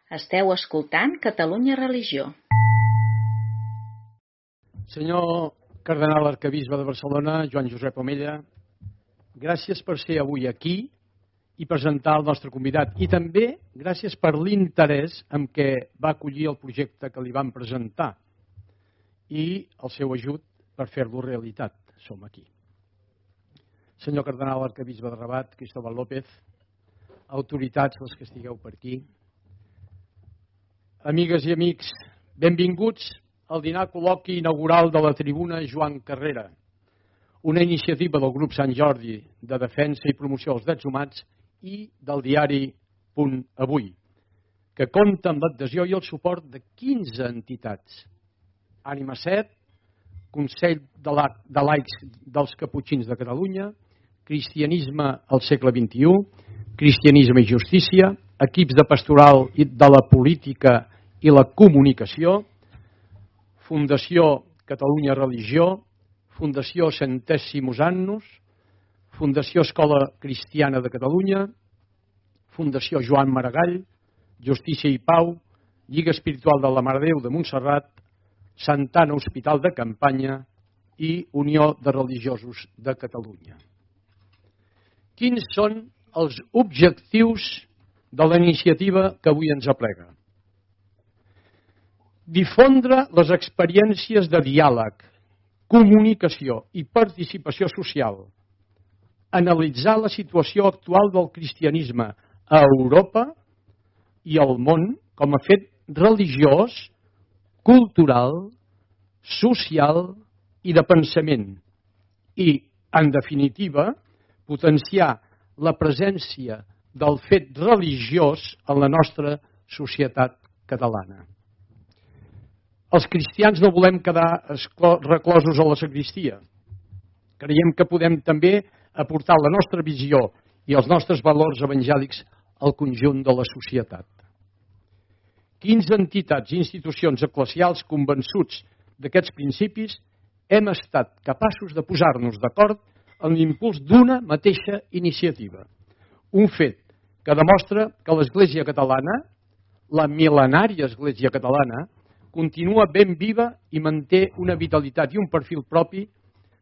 Esteu escoltant Catalunya Religió. Senyor cardenal arquebisbe de Barcelona, Joan Josep Omella, gràcies per ser avui aquí i presentar el nostre convidat. I també gràcies per l'interès amb què va acollir el projecte que li vam presentar i el seu ajut per fer-lo realitat. Som aquí. Senyor cardenal arquebisbe de Rabat, Cristóbal López, autoritats, les que estigueu per aquí, amigues i amics, benvinguts al dinar col·loqui inaugural de la tribuna Joan Carrera, una iniciativa del grup Sant Jordi de defensa i promoció dels drets humans i del diari Punt Avui, que compta amb l'adhesió i el suport de 15 entitats. Ànima 7, Consell de Laics dels Caputxins de Catalunya, Cristianisme al segle XXI, Cristianisme i Justícia, equips de pastoral de la política i la comunicació, Fundació Catalunya Religió, Fundació Centèsimus Annus, Fundació Escola Cristiana de Catalunya, Fundació Joan Maragall, Justícia i Pau, Lliga Espiritual de la Mare de Déu de Montserrat, Santana Hospital de Campanya i Unió de Religiosos de Catalunya. Quins són els objectius de la iniciativa que avui ens aplega? Difondre les experiències de diàleg, comunicació i participació social, analitzar la situació actual del cristianisme a Europa i al món com a fet religiós, cultural, social i de pensament i, en definitiva, potenciar la presència del fet religiós en la nostra societat catalana. Els cristians no volem quedar reclosos a la sagristia. Creiem que podem també aportar la nostra visió i els nostres valors evangèlics al conjunt de la societat. 15 entitats i institucions eclesials convençuts d'aquests principis hem estat capaços de posar-nos d'acord en l'impuls d'una mateixa iniciativa. Un fet que demostra que l'Església catalana, la mil·lenària Església catalana, continua ben viva i manté una vitalitat i un perfil propi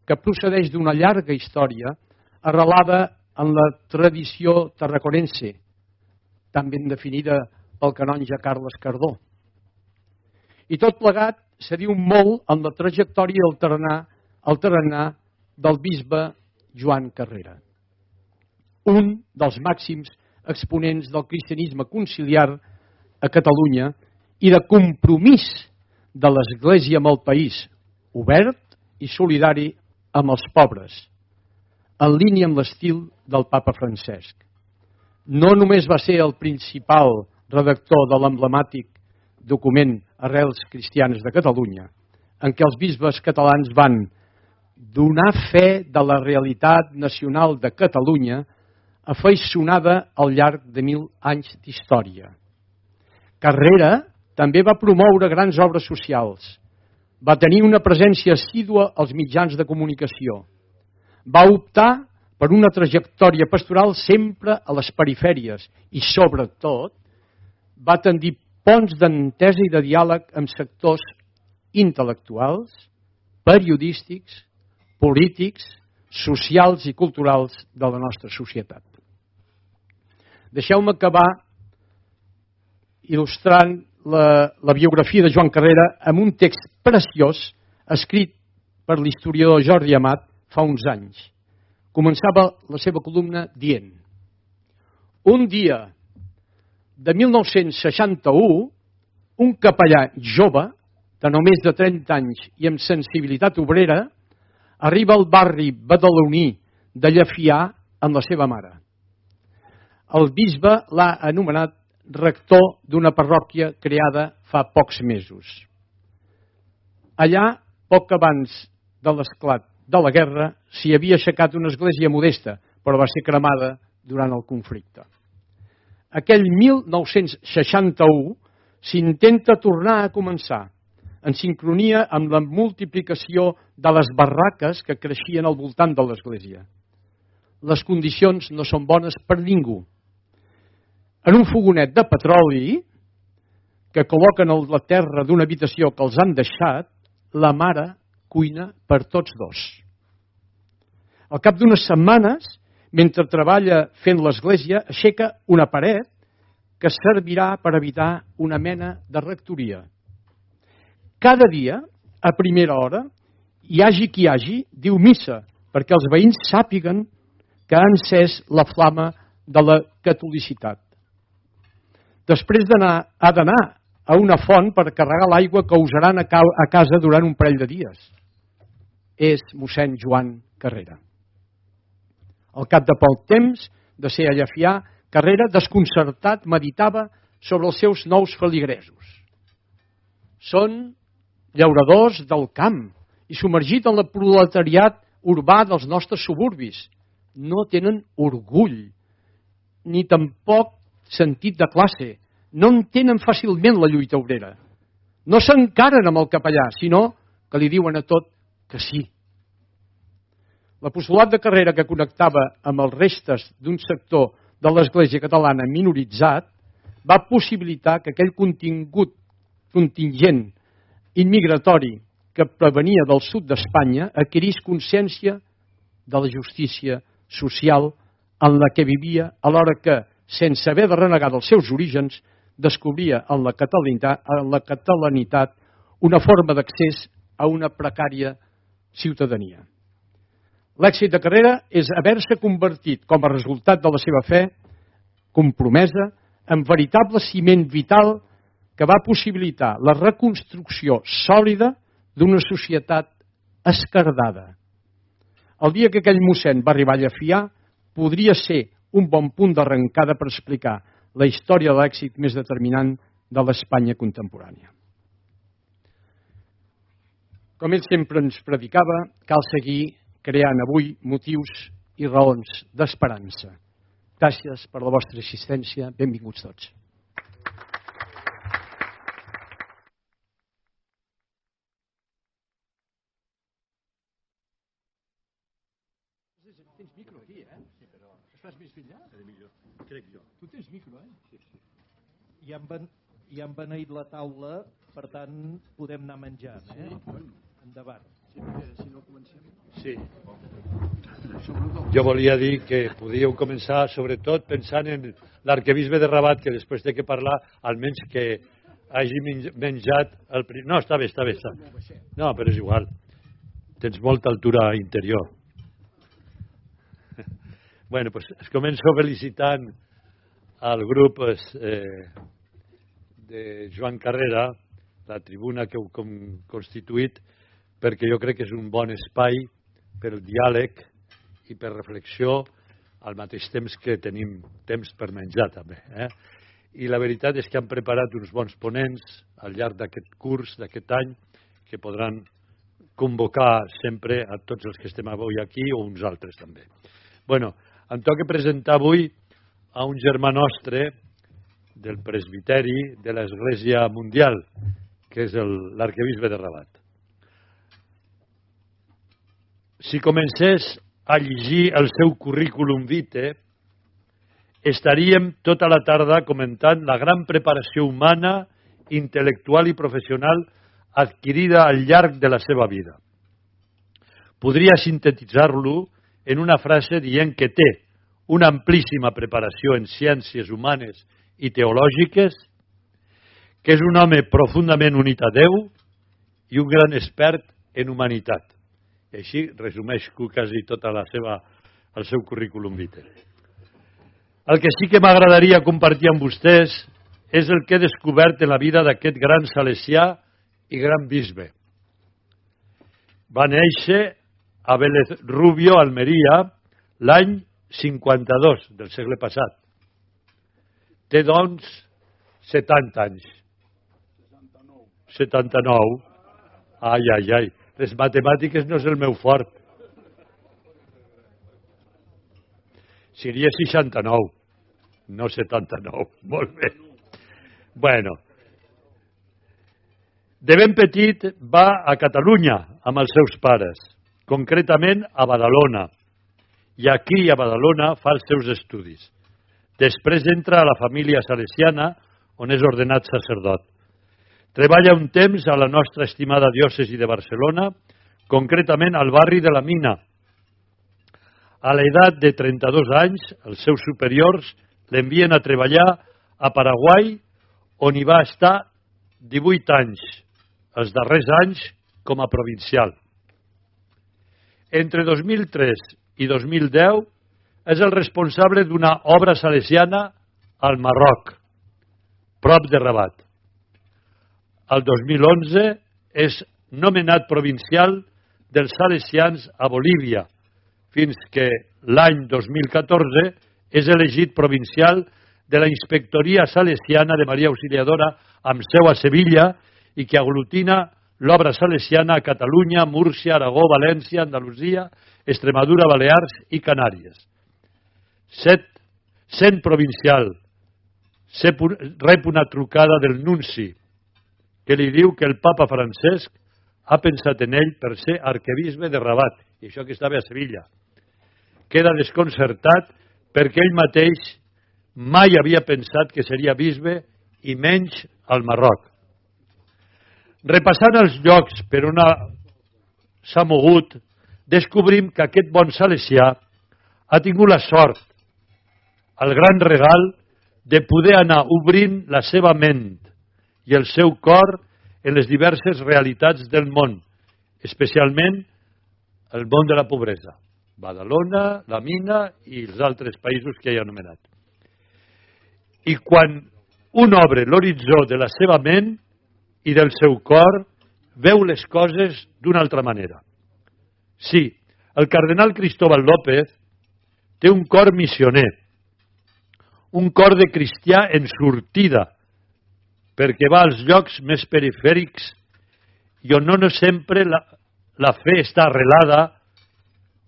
que procedeix d'una llarga història arrelada en la tradició tarraconense, tan ben definida pel canonge Carles Cardó. I tot plegat se diu molt en la trajectòria al tarannà del bisbe Joan Carrera, un dels màxims exponents del cristianisme conciliar a Catalunya i de compromís de l'Església amb el país, obert i solidari amb els pobres, en línia amb l'estil del papa Francesc. No només va ser el principal redactor de l'emblemàtic document Arrels Cristianes de Catalunya, en què els bisbes catalans van donar fe de la realitat nacional de Catalunya afaiçonada al llarg de 1000 anys d'història. Carrera també va promoure grans obres socials, va tenir una presència assídua als mitjans de comunicació, va optar per una trajectòria pastoral sempre a les perifèries i, sobretot, va tendir ponts d'entesa i de diàleg amb sectors intel·lectuals, periodístics, polítics, socials i culturals de la nostra societat. Deixeu-me acabar il·lustrant la biografia de Joan Carrera amb un text preciós escrit per l'historiador Jordi Amat fa uns anys. Començava la seva columna dient: un dia de 1961, un capellà jove, de només de 30 anys i amb sensibilitat obrera, arriba al barri badaloní de Llefià amb la seva mare. El bisbe l'ha anomenat rector d'una parròquia creada fa pocs mesos. Allà, poc abans de l'esclat de la guerra, s'hi havia aixecat una església modesta, però va ser cremada durant el conflicte. Aquell 1961 s'intenta tornar a començar, en sincronia amb la multiplicació de les barraques que creixien al voltant de l'església. Les condicions no són bones per ningú. En un fogonet de petroli que col·loquen a la terra d'una habitació que els han deixat, la mare cuina per tots dos. Al cap d'unes setmanes, mentre treballa fent l'església, aixeca una paret que servirà per evitar una mena de rectoria. Cada dia, a primera hora, hi hagi qui hi hagi, diu missa, perquè els veïns sàpiguen que ha encès la flama de la catolicitat. Després ha d'anar a una font per carregar l'aigua que usaran a casa durant un parell de dies. És mossèn Joan Carrera. Al cap de poc temps de ser a Llefià, Carrera, desconcertat, meditava sobre els seus nous feligresos. Són llauradors del camp i submergit en el proletariat urbà dels nostres suburbis. No tenen orgull, ni tampoc sentit de classe. No entenen fàcilment la lluita obrera. No s'encaren amb el capellà, sinó que li diuen a tot que sí. L'apostolat de Carrera, que connectava amb els restes d'un sector de l'Església catalana minoritzat, va possibilitar que aquell contingent immigratori que provenia del sud d'Espanya adquirís consciència de la justícia social en la que vivia, alhora que, sense haver de renegar dels seus orígens, descobria en la catalanitat una forma d'accés a una precària ciutadania. L'èxit de Carrera és haver-se convertit, com a resultat de la seva fe compromesa, en veritable ciment vital que va possibilitar la reconstrucció sòlida d'una societat esquerdada. El dia que aquell mossèn va arribar a Llefià podria ser un bon punt d'arrencada per explicar la història de l'èxit més determinant de l'Espanya contemporània. Com ell sempre ens predicava, cal seguir creant avui motius i raons d'esperança. Gràcies per la vostra assistència. Benvinguts tots. Tens micro aquí, Estàs més enllà? Crec jo. Tu tens micro, Sí. Ja han beneït la taula, per tant podem anar menjant, Endavant. Si no comencem... Sí. Jo volia dir que podíeu començar sobretot pensant en l'arquebisbe de Rabat, que després té que parlar, almenys que hagi menjat el... No, està bé. No, però és igual. Tens molta altura interior. Bueno, pues es començo felicitant al grup de Joan Carrera, la tribuna que heu constituït, perquè jo crec que és un bon espai per al diàleg i per reflexió, al mateix temps que tenim temps per menjar també. I la veritat és que han preparat uns bons ponents al llarg d'aquest curs, d'aquest any, que podran convocar sempre a tots els que estem avui aquí o uns altres també. Bueno, em toca presentar avui a un germà nostre del presbiteri de l'Església Mundial, que és l'arquebisbe de Rabat. Si comencés a llegir el seu currículum vitae, estaríem tota la tarda comentant la gran preparació humana, intel·lectual i professional adquirida al llarg de la seva vida. Podria sintetitzar-lo en una frase dient que té una amplíssima preparació en ciències humanes i teològiques, que és un home profundament unit a Déu i un gran expert en humanitat. I així resumeixo quasi tot el seu currículum vitae. El que sí que m'agradaria compartir amb vostès és el que he descobert en la vida d'aquest gran salesià i gran bisbe. Va néixer a Vélez Rubio, Almeria, l'any 52 del segle passat. Té, doncs, 70 anys. 79. Ai. Les matemàtiques no és el meu fort. Seria 69, no 79. Molt bé. Bueno. De ben petit va a Catalunya amb els seus pares, concretament a Badalona. I aquí, a Badalona, fa els seus estudis. Després entra a la família salesiana, on és ordenat sacerdot. Treballa un temps a la nostra estimada diòcesi de Barcelona, concretament al barri de la Mina. A l'edat de 32 anys, els seus superiors l'envien a treballar a Paraguai, on hi va estar 18 anys, els darrers anys com a provincial. Entre 2003 i 2010 és el responsable d'una obra salesiana al Marroc, prop de Rabat. El 2011 és nomenat provincial dels salesians a Bolívia, fins que l'any 2014 és elegit provincial de la Inspectoria Salesiana de Maria Auxiliadora amb seu a Sevilla i que aglutina l'obra salesiana a Catalunya, Múrcia, Aragó, València, Andalusia, Extremadura, Balears i Canàries. Sent provincial, rep una trucada del nunci que li diu que el papa Francesc ha pensat en ell per ser arquebisbe de Rabat, i això que estava a Sevilla. Queda desconcertat perquè ell mateix mai havia pensat que seria bisbe i menys al Marroc. Repassant els llocs per on s'ha mogut, descobrim que aquest bon salesià ha tingut la sort, el gran regal, de poder anar obrint la seva ment i el seu cor en les diverses realitats del món, especialment el món de la pobresa. Badalona, la Mina i els altres països que he anomenat. I quan un obre l'horitzó de la seva ment i del seu cor, veu les coses d'una altra manera. Sí, el cardenal Cristóbal López té un cor missioner, un cor de cristià en sortida, perquè va als llocs més perifèrics i on no sempre la fe està arrelada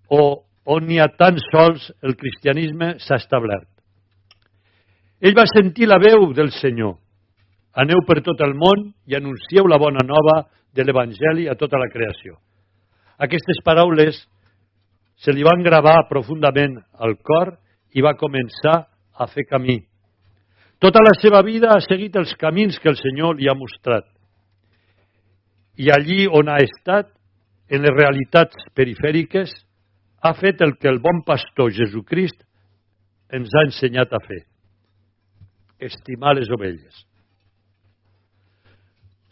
o on ni a tan sols el cristianisme s'ha establert. Ell va sentir la veu del Senyor. Aneu per tot el món i anuncieu la bona nova de l'Evangeli a tota la creació. Aquestes paraules se li van gravar profundament al cor i va començar a fer camí. Tota la seva vida ha seguit els camins que el Senyor li ha mostrat. I allí on ha estat, en les realitats perifèriques, ha fet el que el bon pastor Jesucrist ens ha ensenyat a fer: estimar les ovelles.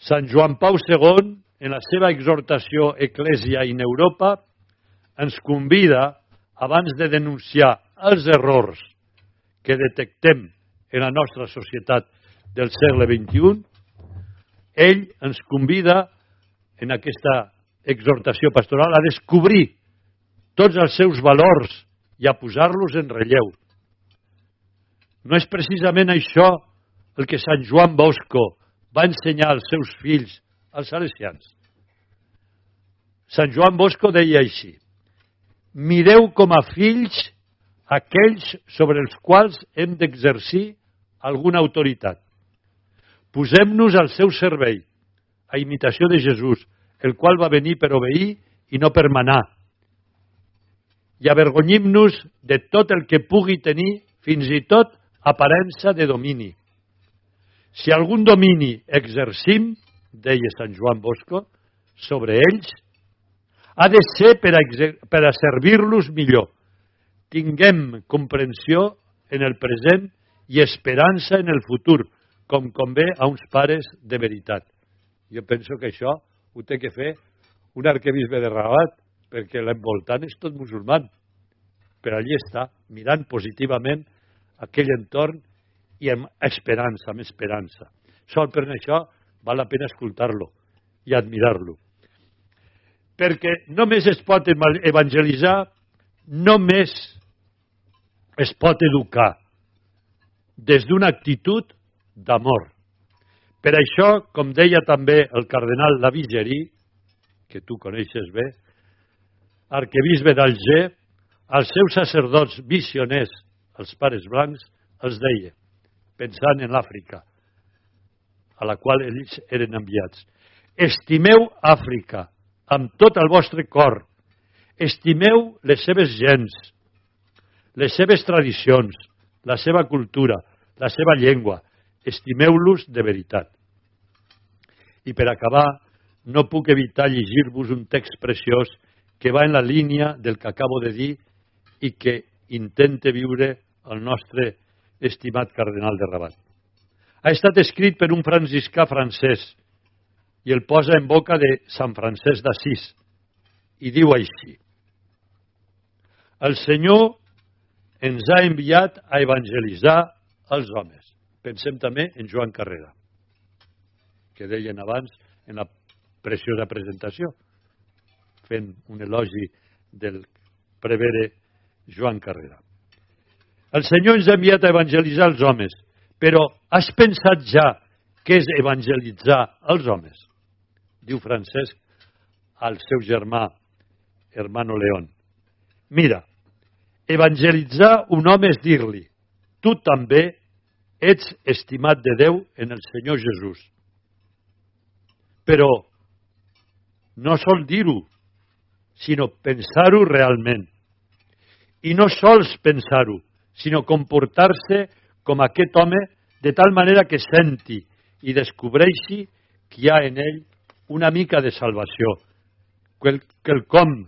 Sant Joan Pau II, en la seva exhortació Ecclesia in Europa, ens convida, abans de denunciar els errors que detectem en la nostra societat del segle XXI, ell ens convida, en aquesta exhortació pastoral, a descobrir tots els seus valors i a posar-los en relleu. No és precisament això el que Sant Joan Bosco va ensenyar als seus fills, als salesians. Sant Joan Bosco deia així: mireu com a fills aquells sobre els quals hem d'exercir alguna autoritat. Posem-nos al seu servei, a imitació de Jesús, el qual va venir per obeir i no per manar. I avergonyim-nos de tot el que pugui tenir, fins i tot aparença de domini. Si algun domini exercim, deia Sant Joan Bosco, sobre ells, ha de ser per a servir-los millor. Tinguem comprensió en el present i esperança en el futur, com convé a uns pares de veritat. Jo penso que això ho té que fer un arquebisbe de Rabat, perquè l'envoltant és tot musulman. Però allí està, mirant positivament aquell entorn i amb esperança, amb esperança. Sol per això val la pena escoltar-lo i admirar-lo. Perquè només es pot evangelitzar, només es pot educar des d'una actitud d'amor. Per això, com deia també el cardenal Lavigeri, que tu coneixes bé, arquebisbe d'Alger, als seus sacerdots missioners, els pares blancs, els deia, pensant en l'Àfrica, a la qual ells eren enviats: estimeu Àfrica amb tot el vostre cor, estimeu les seves gens, les seves tradicions, la seva cultura, la seva llengua, estimeu-los de veritat. I per acabar, no puc evitar llegir-vos un text preciós que va en la línia del que acabo de dir i que intenta viure el nostre estimat cardenal de Rabat. Ha estat escrit per un franciscà francès i el posa en boca de Sant Francesc d'Assís i diu així: el Senyor ens ha enviat a evangelitzar els homes. Pensem també en Joan Carrera, que deien abans en la preciosa presentació, fent un elogi del prevere Joan Carrera. El Senyor ens ha enviat a evangelitzar els homes, però has pensat ja què és evangelitzar els homes? Diu Francesc al seu germà, hermano León. Mira, evangelitzar un home és dir-li: tu també ets estimat de Déu en el Senyor Jesús. Però no sol dir-ho, sinó pensar-ho realment. I no sols pensar-ho, sinó comportar-se com aquest home de tal manera que senti i descobreixi que hi ha en ell una mica de salvació, quelcom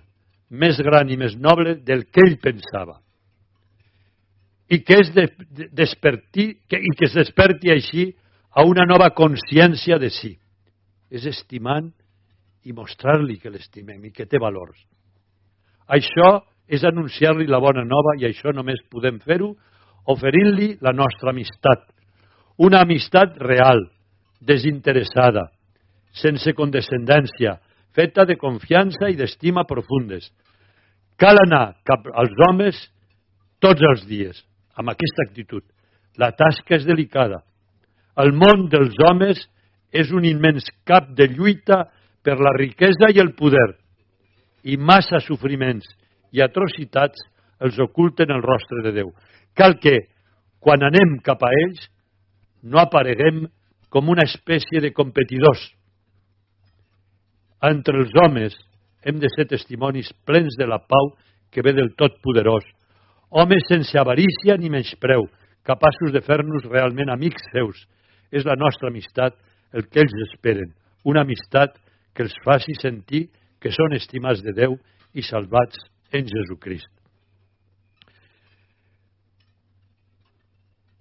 més gran i més noble del que ell pensava. I que es desperti així a una nova consciència de si. És estimant i mostrar-li que l'estimem i que té valors. Això és anunciar-li la bona nova i això només podem fer-ho oferint-li la nostra amistat. Una amistat real, desinteressada, sense condescendència, feta de confiança i d'estima profundes. Cal anar cap als homes tots els dies, amb aquesta actitud. La tasca és delicada. El món dels homes és un immens camp de lluita per la riquesa i el poder, i massa sofriments i atrocitats els oculten el rostre de Déu. Cal que, quan anem cap a ells, no apareguem com una espècie de competidors. Entre els homes hem de ser testimonis plens de la pau que ve del Totpoderós, homes sense avarícia ni menyspreu, capaços de fer-nos realment amics seus. És la nostra amistat el que ells esperen, una amistat que els faci sentir que són estimats de Déu i salvats en Jesucrist.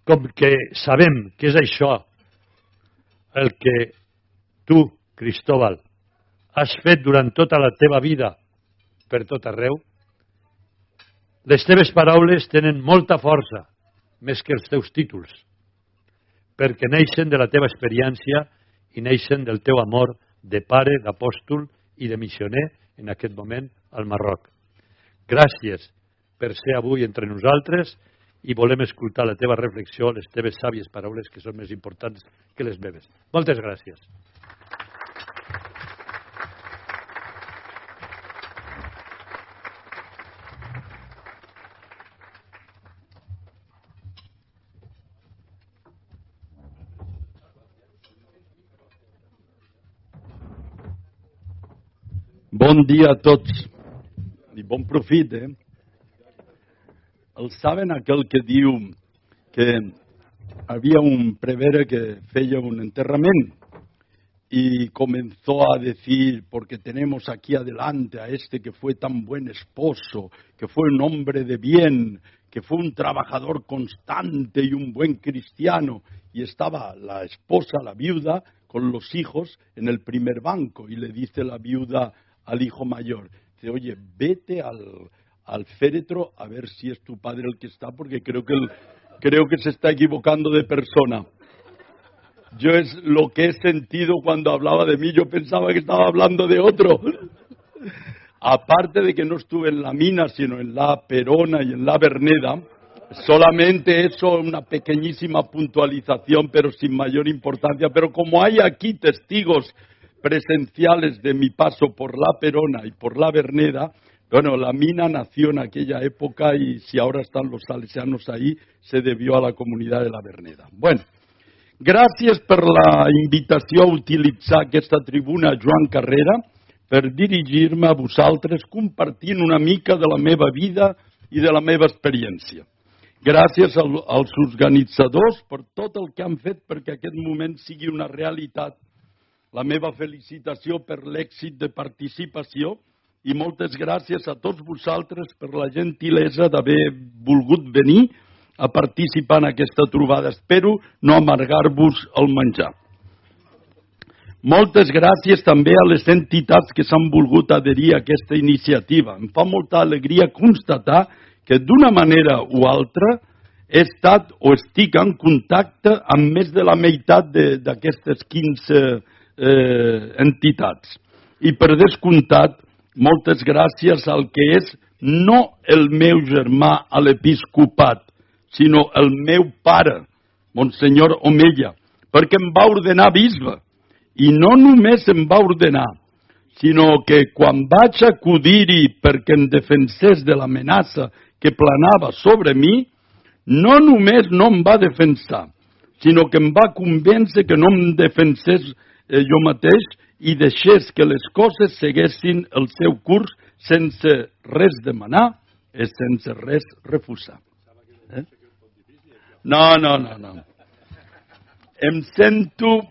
Com que sabem que és això el que tu, Cristóbal, has fet durant tota la teva vida per tot arreu, les teves paraules tenen molta força, més que els teus títols, perquè neixen de la teva experiència i neixen del teu amor de pare, d'apòstol i de missioner en aquest moment al Marroc. Gràcies per ser avui entre nosaltres i volem escoltar la teva reflexió, les teves sàvies paraules que són més importants que les meves. Moltes gràcies. Bon dia a tots i bon profit, El saben aquel que diu que había un prevere que feia un enterrament y comenzó a decir, porque tenemos aquí adelante a este que fue tan buen esposo, que fue un hombre de bien, que fue un trabajador constante y un buen cristiano, y estaba la esposa, la viuda, con los hijos en el primer banco, y le dice la viuda al hijo mayor, dice, oye, vete al féretro a ver si es tu padre el que está, porque creo que se está equivocando de persona. Yo es lo que he sentido cuando hablaba de mí, yo pensaba que estaba hablando de otro. Aparte de que no estuve en la mina, sino en la Perona y en la Verneda, solamente eso, una pequeñísima puntualización, pero sin mayor importancia. Pero como hay aquí testigos presenciales de mi paso por la Perona y por la Verneda, bueno, la mina nació en aquella época y si ahora están los salesianos ahí, se debió a la comunitat de la Verneda. Bueno, gràcies per la invitació a utilitzar aquesta tribuna, Joan Carrera, per dirigir-me a vosaltres compartint una mica de la meva vida i de la meva experiència. Gràcies als organitzadors per tot el que han fet perquè aquest moment sigui una realitat la meva felicitació per l'èxit de participació i moltes gràcies a tots vosaltres per la gentilesa d'haver volgut venir a participar en aquesta trobada. Espero no amargar-vos el menjar. Moltes gràcies també a les entitats que s'han volgut adherir a aquesta iniciativa. Em fa molta alegria constatar que d'una manera o altra he estat o estic en contacte amb més de la meitat d'aquestes 15 entitats. I per descomptat, moltes gràcies al que és no el meu germà a l'episcopat, sinó el meu pare, Monsenyor Omella, perquè em va ordenar bisbe. I no només em va ordenar, sinó que quan vaig acudir-hi perquè em defensés de l'amenaça que planava sobre mi, no només no em va defensar, sinó que em va convèncer que no em defensés jo mateix i deixés que les coses seguessin el seu curs sense res demanar i sense res refusar. No. Em sento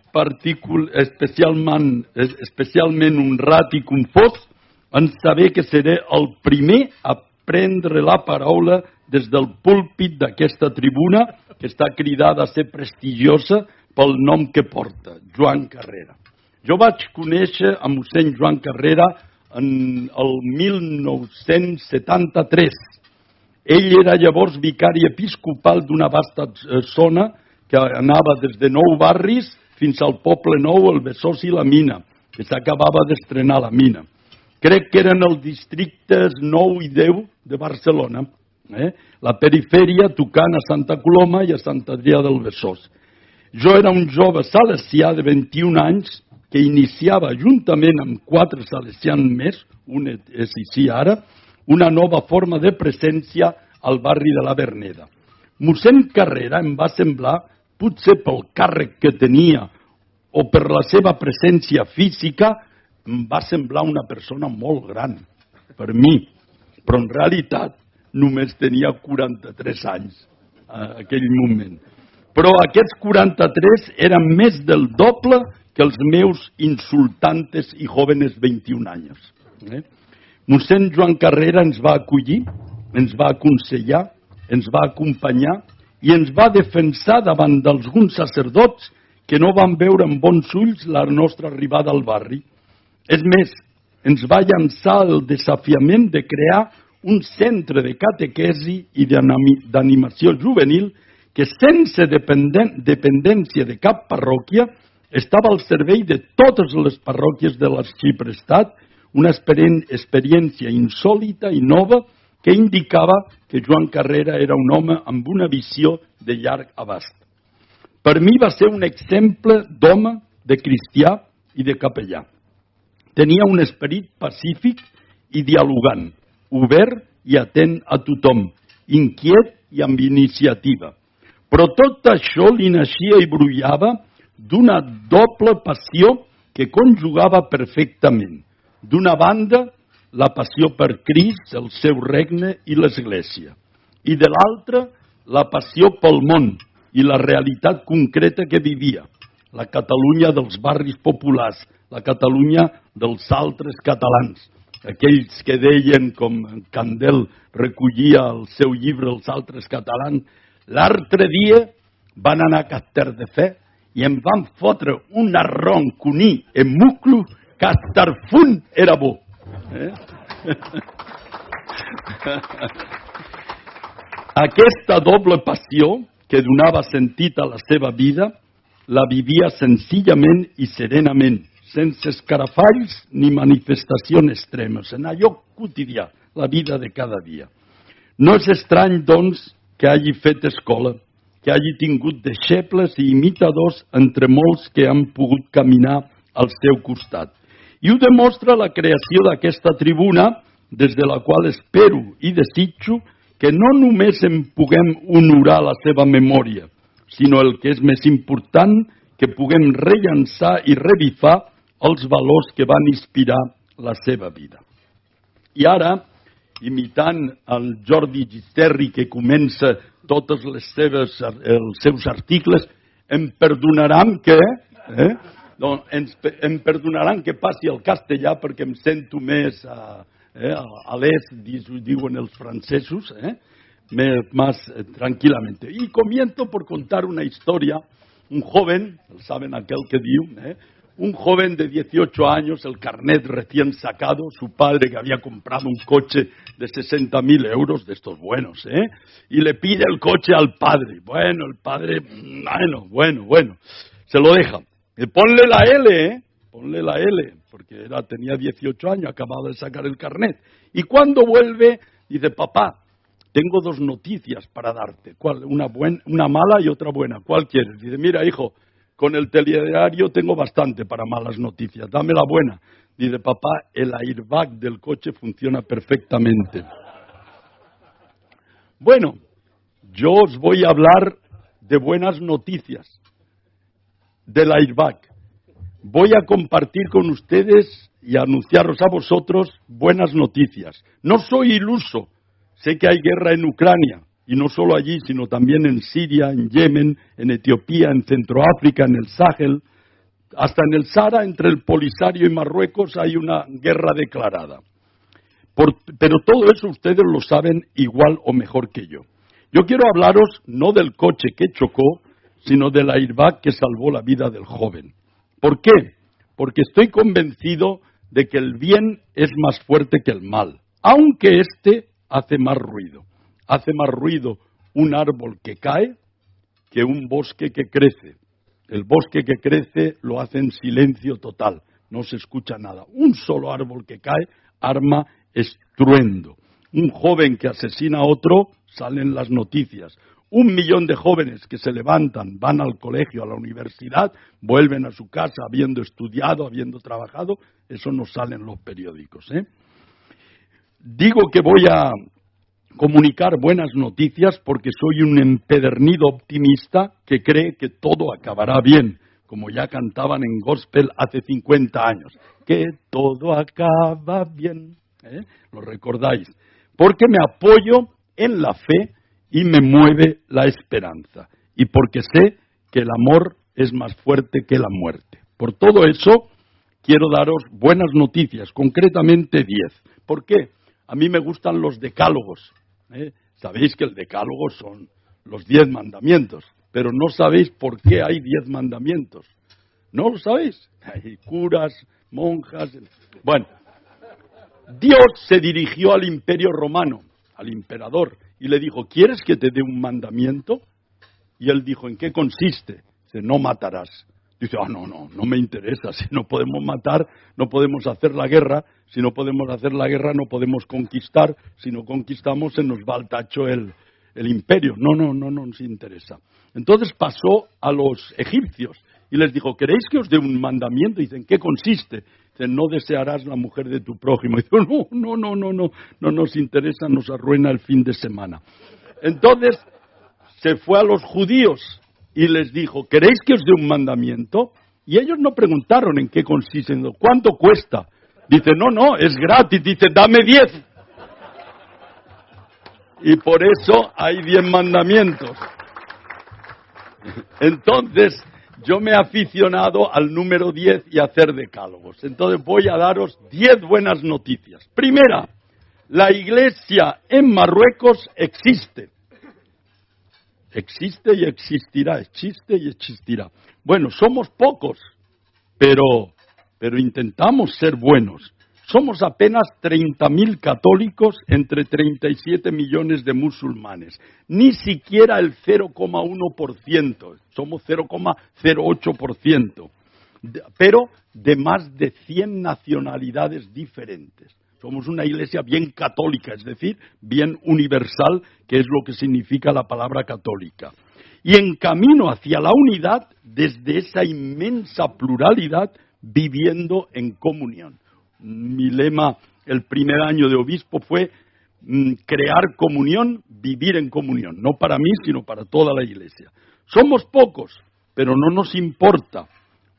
especialment honrat i confós en saber que seré el primer a prendre la paraula des del púlpit d'aquesta tribuna que està cridada a ser prestigiosa pel nom que porta, Joan Carrera. Jo vaig conèixer a mossèn Joan Carrera en el 1973. Ell era llavors vicari episcopal d'una vasta zona que anava des de Nou Barris fins al Poble Nou, el Besòs i la Mina, que s'acabava d'estrenar la mina. Crec que eren els districtes 9 i 10 de Barcelona, la perifèria tocant a Santa Coloma i a Sant Adrià del Besòs. Jo era un jove salesià de 21 anys que iniciava, juntament amb 4 salesians més, un és ici ara, una nova forma de presència al barri de la Verneda. Mossèn Carrera em va semblar, potser pel càrrec que tenia o per la seva presència física, em va semblar una persona molt gran per mi, però en realitat només tenia 43 anys en aquell moment. Però aquests 43 eren més del doble que els meus insultantes i jóvenes 21 anys. Mossèn Joan Carrera ens va acollir, ens va aconsellar, ens va acompanyar i ens va defensar davant d'alguns sacerdots que no van veure amb bons ulls la nostra arribada al barri. És més, ens va llançar el desafiament de crear un centre de catequesi i d'animació juvenil que sense dependència de cap parròquia estava al servei de totes les parròquies de l'arxiprestat, una experiència insòlita i nova que indicava que Joan Carrera era un home amb una visió de llarg abast. Per mi va ser un exemple d'home, de cristià i de capellà. Tenia un esperit pacífic i dialogant, obert i atent a tothom, inquiet i amb iniciativa. Però tot això li naixia i brollava d'una doble passió que conjugava perfectament. D'una banda, la passió per Crist, el seu regne i l'Església. I de l'altra, la passió pel món i la realitat concreta que vivia. La Catalunya dels barris populars, la Catalunya dels altres catalans. Aquells que deien, com Candel recollia el seu llibre Els altres catalans, l'altre dia van anar a Casterdefer i em van fotre un arron cuní en muclo que hasta el fund era bo. Aquesta doble passió que donava sentit a la seva vida la vivia senzillament i serenament, sense escarafalls ni manifestacions extremes, en allò quotidià, la vida de cada dia. No és estrany, doncs, que hagi fet escola, que hagi tingut deixebles i imitadors entre molts que han pogut caminar al seu costat. I ho demostra la creació d'aquesta tribuna, des de la qual espero i desitjo que no només en puguem honorar la seva memòria, sinó el que és més important, que puguem rellançar i revifar els valors que van inspirar la seva vida. I ara, imitant el Jordi Gisterri, que comença tots els seus articles, em perdonaran que Doncs em perdonaran que passi al castellà perquè em sento més a l'est, diuen els francesos, más tranquilamente. Y comienzo por contar una historia. Un joven, saben aquel que diu, un joven de 18 años, el carnet recién sacado, su padre que había comprado un coche de 60.000 euros, de estos buenos, y le pide el coche al padre. Bueno, el padre, bueno, se lo deja. Ponle la L, ponle la L, porque tenía 18 años, acababa de sacar el carnet. Y cuando vuelve, dice, papá, tengo dos noticias para darte. ¿Cuál? Una mala y otra buena. ¿Cuál quieres? Dice, mira, hijo, con el telediario tengo bastante para malas noticias. Dame la buena. Dice, papá, el airbag del coche funciona perfectamente. Bueno, yo os voy a hablar de buenas noticias del airbag. Voy a compartir con ustedes y anunciaros a vosotros buenas noticias. No soy iluso. Sé que hay guerra en Ucrania, y no solo allí, sino también en Siria, en Yemen, en Etiopía, en Centroáfrica, en el Sahel. Hasta en el Sahara, entre el Polisario y Marruecos, hay una guerra declarada. Pero todo eso ustedes lo saben igual o mejor que yo. Yo quiero hablaros no del coche que chocó, sino del airbag que salvó la vida del joven. ¿Por qué? Porque estoy convencido de que el bien es más fuerte que el mal, aunque hace más ruido. Hace más ruido un árbol que cae que un bosque que crece. El bosque que crece lo hace en silencio total, no se escucha nada. Un solo árbol que cae arma estruendo. Un joven que asesina a otro, salen las noticias. 1 millón de jóvenes que se levantan, van al colegio, a la universidad, vuelven a su casa habiendo estudiado, habiendo trabajado, eso no sale en los periódicos, Digo que voy a comunicar buenas noticias porque soy un empedernido optimista que cree que todo acabará bien, como ya cantaban en gospel hace 50 años, que todo acaba bien, ¿lo recordáis? Porque me apoyo en la fe y me mueve la esperanza, y porque sé que el amor es más fuerte que la muerte. Por todo eso, quiero daros buenas noticias, concretamente 10. ¿Por qué? A mí me gustan los decálogos. Sabéis que el decálogo son los 10 mandamientos, pero no sabéis por qué hay 10 mandamientos. ¿No lo sabéis? Hay curas, monjas. Bueno, Dios se dirigió al Imperio Romano, al emperador, y le dijo, ¿quieres que te dé un mandamiento? Y él dijo, ¿en qué consiste? Dice, no matarás. Dice, no me interesa, si no podemos matar, no podemos hacer la guerra, si no podemos hacer la guerra no podemos conquistar, si no conquistamos se nos va al tacho el imperio, no nos interesa. Entonces pasó a los egipcios y les dijo, ¿queréis que os dé un mandamiento? Dicen, ¿en qué consiste? Dicen, no desearás la mujer de tu prójimo. Dicen, no nos interesa, nos arruina el fin de semana. Entonces se fue a los judíos y les dijo, ¿queréis que os dé un mandamiento? Y ellos no preguntaron en qué consiste, ¿cuánto cuesta? Dice, no, es gratis. Dice, dame 10. Y por eso hay 10 mandamientos. Entonces, yo me he aficionado al número 10 y a hacer decálogos. Entonces voy a daros 10 buenas noticias. Primera, la iglesia en Marruecos existe. Existe y existirá, existe y existirá. Bueno, somos pocos, pero intentamos ser buenos. Somos apenas 30.000 católicos entre 37 millones de musulmanes. Ni siquiera el 0,1%, somos 0,08%, pero de más de 100 nacionalidades diferentes. Somos una iglesia bien católica, es decir, bien universal, que es lo que significa la palabra católica. Y en camino hacia la unidad, desde esa inmensa pluralidad, viviendo en comunión. Mi lema el primer año de obispo fue crear comunión, vivir en comunión. No para mí, sino para toda la iglesia. Somos pocos, pero no nos importa.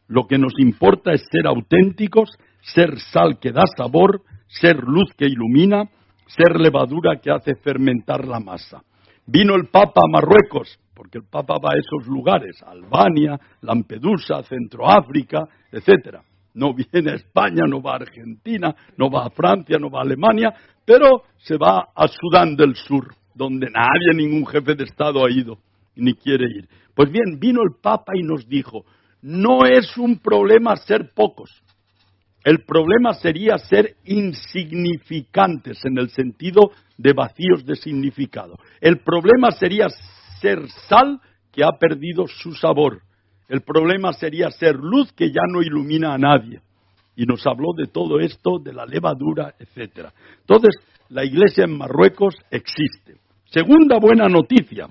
Lo que nos importa es ser auténticos, ser sal que da sabor, ser luz que ilumina, ser levadura que hace fermentar la masa. Vino el Papa a Marruecos, porque el Papa va a esos lugares, Albania, Lampedusa, Centroáfrica, etcétera. No viene a España, no va a Argentina, no va a Francia, no va a Alemania, pero se va a Sudán del Sur, donde nadie, ningún jefe de Estado ha ido, ni quiere ir. Pues bien, vino el Papa y nos dijo, no es un problema ser pocos, el problema sería ser insignificantes en el sentido de vacíos de significado. El problema sería ser sal que ha perdido su sabor. El problema sería ser luz que ya no ilumina a nadie. Y nos habló de todo esto, de la levadura, etcétera. Entonces, la Iglesia en Marruecos existe. Segunda buena noticia,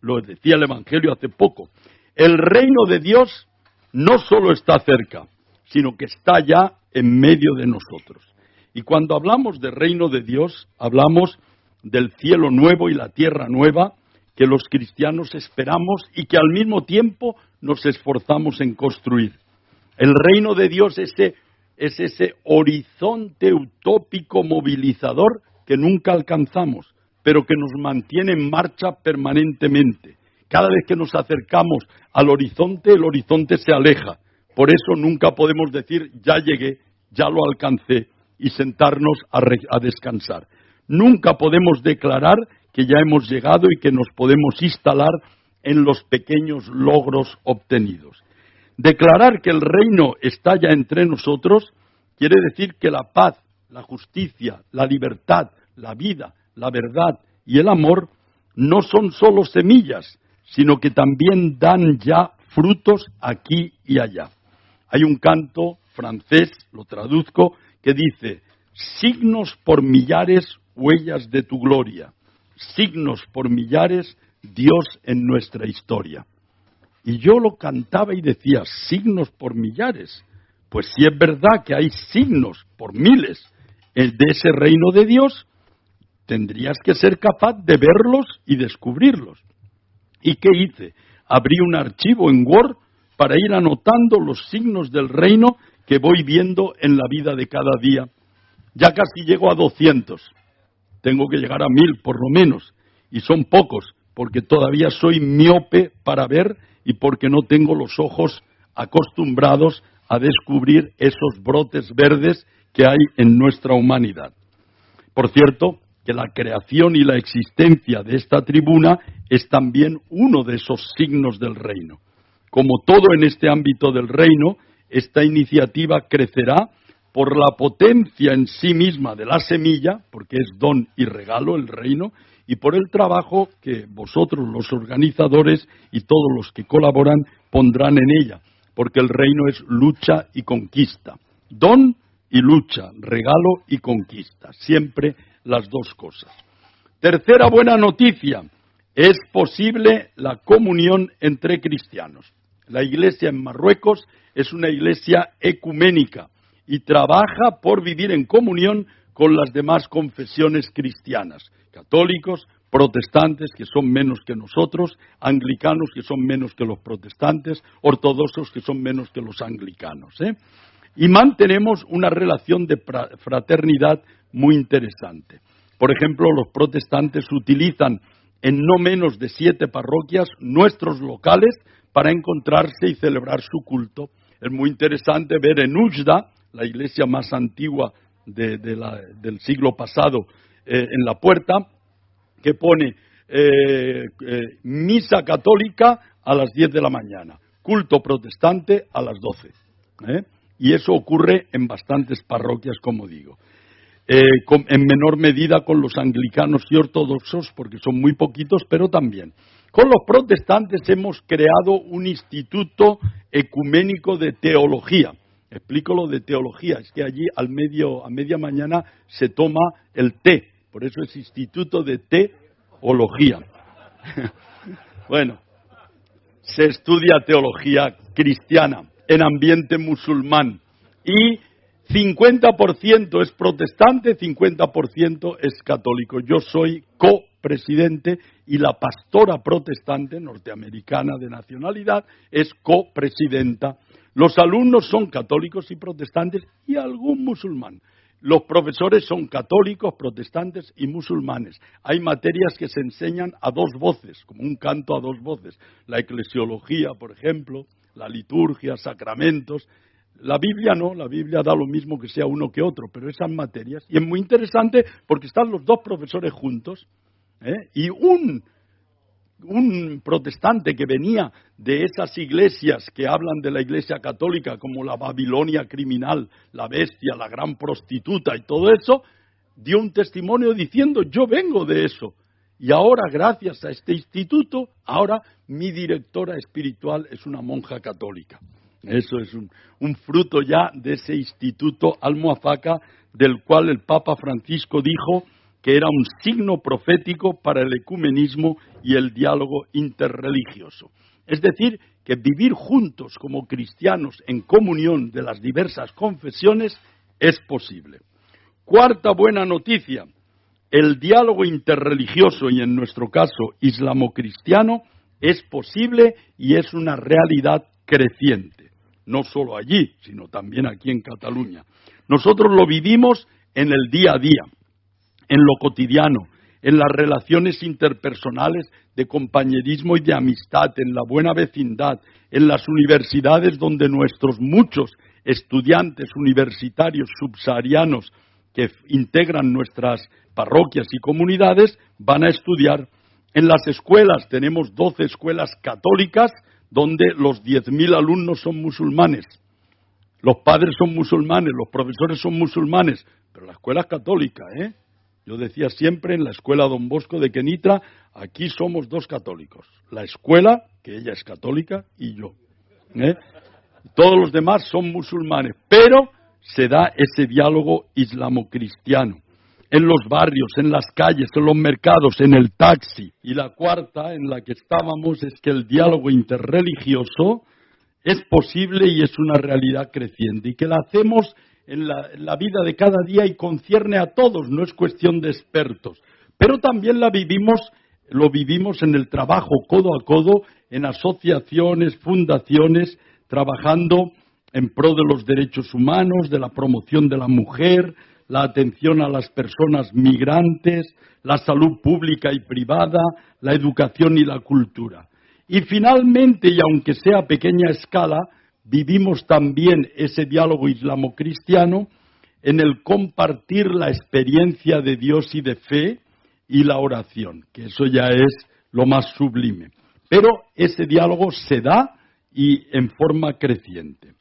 lo decía el Evangelio hace poco, el reino de Dios no solo está cerca, sino que está ya en medio de nosotros. Y cuando hablamos del reino de Dios, hablamos del cielo nuevo y la tierra nueva que los cristianos esperamos y que al mismo tiempo nos esforzamos en construir. El reino de Dios es ese horizonte utópico movilizador que nunca alcanzamos, pero que nos mantiene en marcha permanentemente. Cada vez que nos acercamos al horizonte, el horizonte se aleja. Por eso nunca podemos decir, ya llegué, ya lo alcancé, y sentarnos a descansar. Nunca podemos declarar que ya hemos llegado y que nos podemos instalar en los pequeños logros obtenidos. Declarar que el reino está ya entre nosotros quiere decir que la paz, la justicia, la libertad, la vida, la verdad y el amor no son solo semillas, sino que también dan ya frutos aquí y allá. Hay un canto francés, lo traduzco, que dice, signos por millares, huellas de tu gloria, signos por millares, Dios en nuestra historia. Y yo lo cantaba y decía, signos por millares. Pues si es verdad que hay signos por miles de ese reino de Dios, tendrías que ser capaz de verlos y descubrirlos. ¿Y qué hice? Abrí un archivo en Word para ir anotando los signos del reino que voy viendo en la vida de cada día. Ya casi llego a 200. Tengo que llegar a 1000 por lo menos. Y son pocos, porque todavía soy miope para ver y porque no tengo los ojos acostumbrados a descubrir esos brotes verdes que hay en nuestra humanidad. Por cierto, que la creación y la existencia de esta tribuna es también uno de esos signos del reino. Como todo en este ámbito del reino, esta iniciativa crecerá por la potencia en sí misma de la semilla, porque es don y regalo el reino, y por el trabajo que vosotros, los organizadores y todos los que colaboran, pondrán en ella, porque el reino es lucha y conquista. Don y lucha, regalo y conquista, siempre las dos cosas. Tercera buena noticia, es posible la comunión entre cristianos. La iglesia en Marruecos es una iglesia ecuménica y trabaja por vivir en comunión con las demás confesiones cristianas, católicos, protestantes, que son menos que nosotros, anglicanos, que son menos que los protestantes, ortodoxos, que son menos que los anglicanos. Y mantenemos una relación de fraternidad muy interesante. Por ejemplo, los protestantes utilizan en no menos de 7 parroquias nuestros locales para encontrarse y celebrar su culto. Es muy interesante ver en Ujda, la iglesia más antigua del siglo pasado, en la puerta, que pone misa católica a las 10 de la mañana, culto protestante a las 12. Y eso ocurre en bastantes parroquias, como digo. En menor medida con los anglicanos y ortodoxos, porque son muy poquitos, pero también. Con los protestantes hemos creado un instituto ecuménico de teología. Explico lo de teología, es que allí a media mañana se toma el té, por eso es instituto de teología. Bueno, se estudia teología cristiana en ambiente musulmán y 50% es protestante, 50% es católico. Yo soy copresidente y la pastora protestante norteamericana de nacionalidad es copresidenta. Los alumnos son católicos y protestantes y algún musulmán. Los profesores son católicos, protestantes y musulmanes. Hay materias que se enseñan a dos voces, como un canto a dos voces. La eclesiología, por ejemplo, la liturgia, sacramentos. La Biblia no, la Biblia da lo mismo que sea uno que otro, pero esas materias. Y es muy interesante porque están los dos profesores juntos, y un protestante que venía de esas iglesias que hablan de la iglesia católica como la Babilonia criminal, la bestia, la gran prostituta y todo eso, dio un testimonio diciendo: yo vengo de eso. Y ahora, gracias a este instituto, ahora mi directora espiritual es una monja católica. Eso es un fruto ya de ese instituto Almuafaca, del cual el Papa Francisco dijo que era un signo profético para el ecumenismo y el diálogo interreligioso. Es decir, que vivir juntos como cristianos en comunión de las diversas confesiones es posible. Cuarta buena noticia: el diálogo interreligioso, y en nuestro caso islamo-cristiano, es posible y es una realidad creciente. No solo allí, sino también aquí en Cataluña. Nosotros lo vivimos en el día a día, en lo cotidiano, en las relaciones interpersonales de compañerismo y de amistad, en la buena vecindad, en las universidades donde nuestros muchos estudiantes universitarios subsaharianos que integran nuestras parroquias y comunidades van a estudiar. En las escuelas tenemos 12 escuelas católicas donde los 10.000 alumnos son musulmanes. Los padres son musulmanes, los profesores son musulmanes, pero la escuela es católica, Yo decía siempre en la escuela Don Bosco de Kenitra, aquí somos dos católicos. La escuela, que ella es católica, y yo. Todos los demás son musulmanes, pero se da ese diálogo islamo-cristiano. En los barrios, en las calles, en los mercados, en el taxi. Y la cuarta, en la que estábamos, es que el diálogo interreligioso es posible y es una realidad creciente. Y que la hacemos en la vida de cada día y concierne a todos, no es cuestión de expertos. Pero también lo vivimos en el trabajo codo a codo, en asociaciones, fundaciones, trabajando en pro de los derechos humanos, de la promoción de la mujer, la atención a las personas migrantes, la salud pública y privada, la educación y la cultura. Y finalmente, y aunque sea a pequeña escala, vivimos también ese diálogo islamo-cristiano en el compartir la experiencia de Dios y de fe y la oración, que eso ya es lo más sublime. Pero ese diálogo se da y en forma creciente.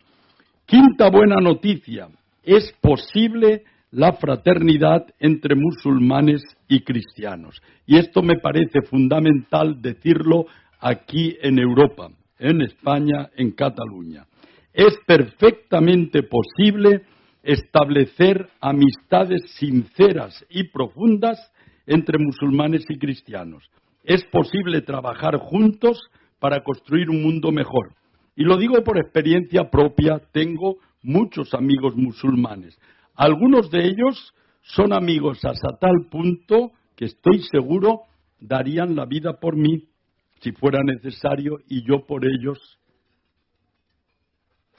Quinta buena noticia: es posible la fraternidad entre musulmanes y cristianos. Y esto me parece fundamental decirlo aquí en Europa, en España, en Cataluña. Es perfectamente posible establecer amistades sinceras y profundas entre musulmanes y cristianos. Es posible trabajar juntos para construir un mundo mejor. Y lo digo por experiencia propia, tengo muchos amigos musulmanes. Algunos de ellos son amigos hasta tal punto que estoy seguro darían la vida por mí si fuera necesario y yo por ellos.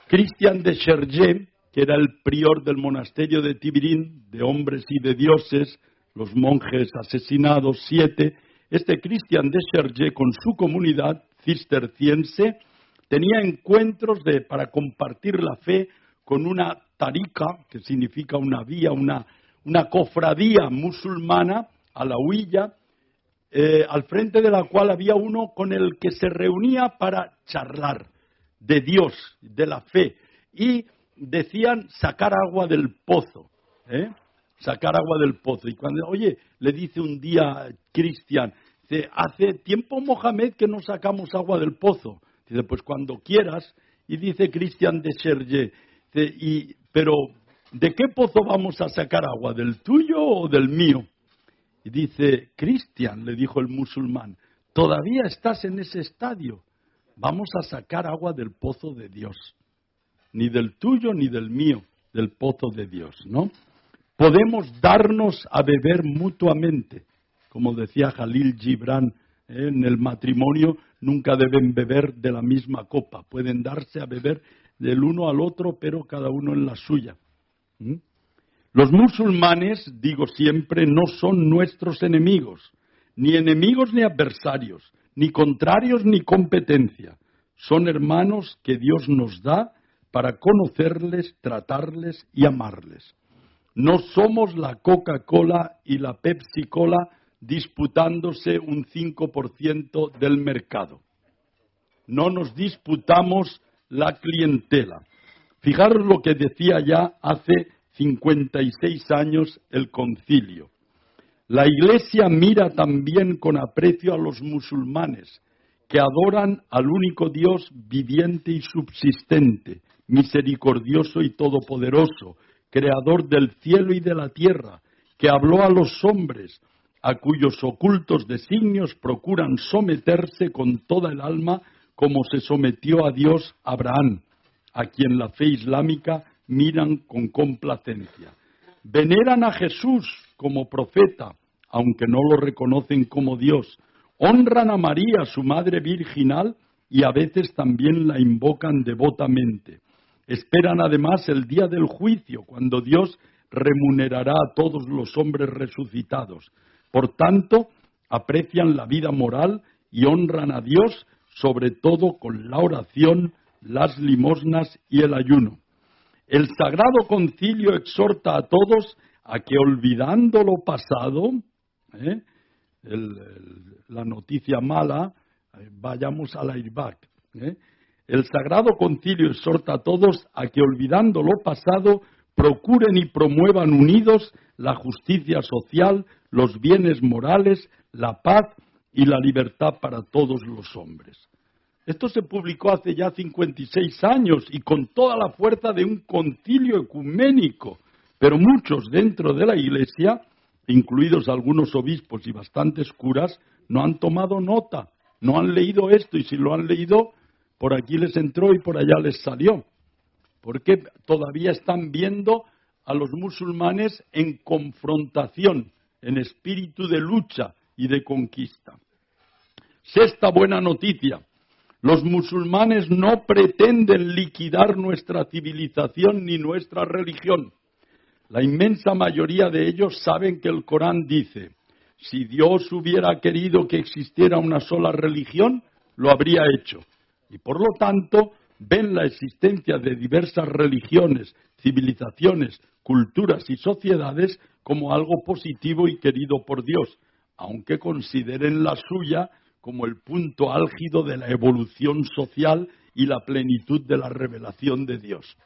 Christian de Chergé, que era el prior del monasterio de Tibirín, de hombres y de dioses, los monjes asesinados 7, este Christian de Chergé con su comunidad cisterciense tenía encuentros para compartir la fe con una tarika, que significa una vía, una cofradía musulmana, alauilla, al frente de la cual había uno con el que se reunía para charlar de Dios, de la fe, y decían sacar agua del pozo, sacar agua del pozo. Y cuando, le dice un día Cristian, dice, hace tiempo, Mohamed, que no sacamos agua del pozo. Dice, pues cuando quieras. Y dice Christian de Chergé, pero ¿de qué pozo vamos a sacar agua? ¿Del tuyo o del mío? Y dice, Cristian, le dijo el musulmán, todavía estás en ese estadio. Vamos a sacar agua del pozo de Dios. Ni del tuyo ni del mío, del pozo de Dios, ¿no? Podemos darnos a beber mutuamente. Como decía Jalil Gibran, en el matrimonio nunca deben beber de la misma copa. Pueden darse a beber del uno al otro, pero cada uno en la suya. Los musulmanes, digo siempre, no son nuestros enemigos, ni enemigos ni adversarios, ni contrarios ni competencia. Son hermanos que Dios nos da para conocerles, tratarles y amarles. No somos la Coca-Cola y la Pepsi-Cola disputándose un 5% del mercado. No nos disputamos la clientela. Fijaros lo que decía ya hace 56 años el concilio. La Iglesia mira también con aprecio a los musulmanes, que adoran al único Dios viviente y subsistente, misericordioso y todopoderoso, creador del cielo y de la tierra, que habló a los hombres, a cuyos ocultos designios procuran someterse con toda el alma, como se sometió a Dios Abraham, a quien la fe islámica miran con complacencia. Veneran a Jesús como profeta, aunque no lo reconocen como Dios. Honran a María, su madre virginal, y a veces también la invocan devotamente. Esperan además el día del juicio, cuando Dios remunerará a todos los hombres resucitados. Por tanto, aprecian la vida moral y honran a Dios, sobre todo con la oración, las limosnas y el ayuno. El Sagrado Concilio exhorta a todos a que, olvidando lo pasado, la noticia mala, vayamos al airbag. El Sagrado Concilio exhorta a todos a que, olvidando lo pasado, procuren y promuevan unidos la justicia social, los bienes morales, la paz y la libertad para todos los hombres. Esto se publicó hace ya 56 años y con toda la fuerza de un concilio ecuménico, pero muchos dentro de la Iglesia, incluidos algunos obispos y bastantes curas, no han tomado nota, no han leído esto, y si lo han leído, por aquí les entró y por allá les salió, porque todavía están viendo a los musulmanes en confrontación, en espíritu de lucha y de conquista. Sexta buena noticia: los musulmanes no pretenden liquidar nuestra civilización ni nuestra religión. La inmensa mayoría de ellos saben que el Corán dice: si Dios hubiera querido que existiera una sola religión, lo habría hecho. Y por lo tanto, ven la existencia de diversas religiones, civilizaciones, culturas y sociedades como algo positivo y querido por Dios, aunque consideren la suya como el punto álgido de la evolución social y la plenitud de la revelación de Dios.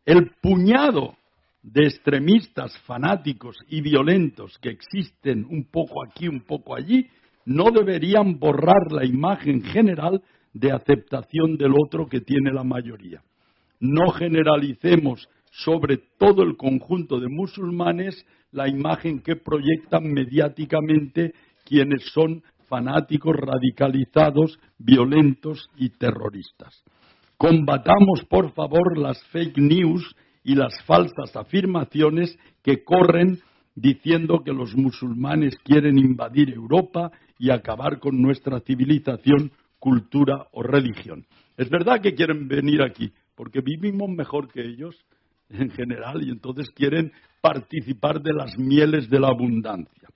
El puñado de extremistas, fanáticos y violentos que existen un poco aquí, un poco allí, no deberían borrar la imagen general de aceptación del otro que tiene la mayoría. No generalicemos sobre todo el conjunto de musulmanes la imagen que proyectan mediáticamente quienes son fanáticos, radicalizados, violentos y terroristas. Combatamos, por favor, las fake news y las falsas afirmaciones que corren diciendo que los musulmanes quieren invadir Europa y acabar con nuestra civilización, cultura o religión. Es verdad que quieren venir aquí, porque vivimos mejor que ellos en general y entonces quieren participar de las mieles de la abundancia.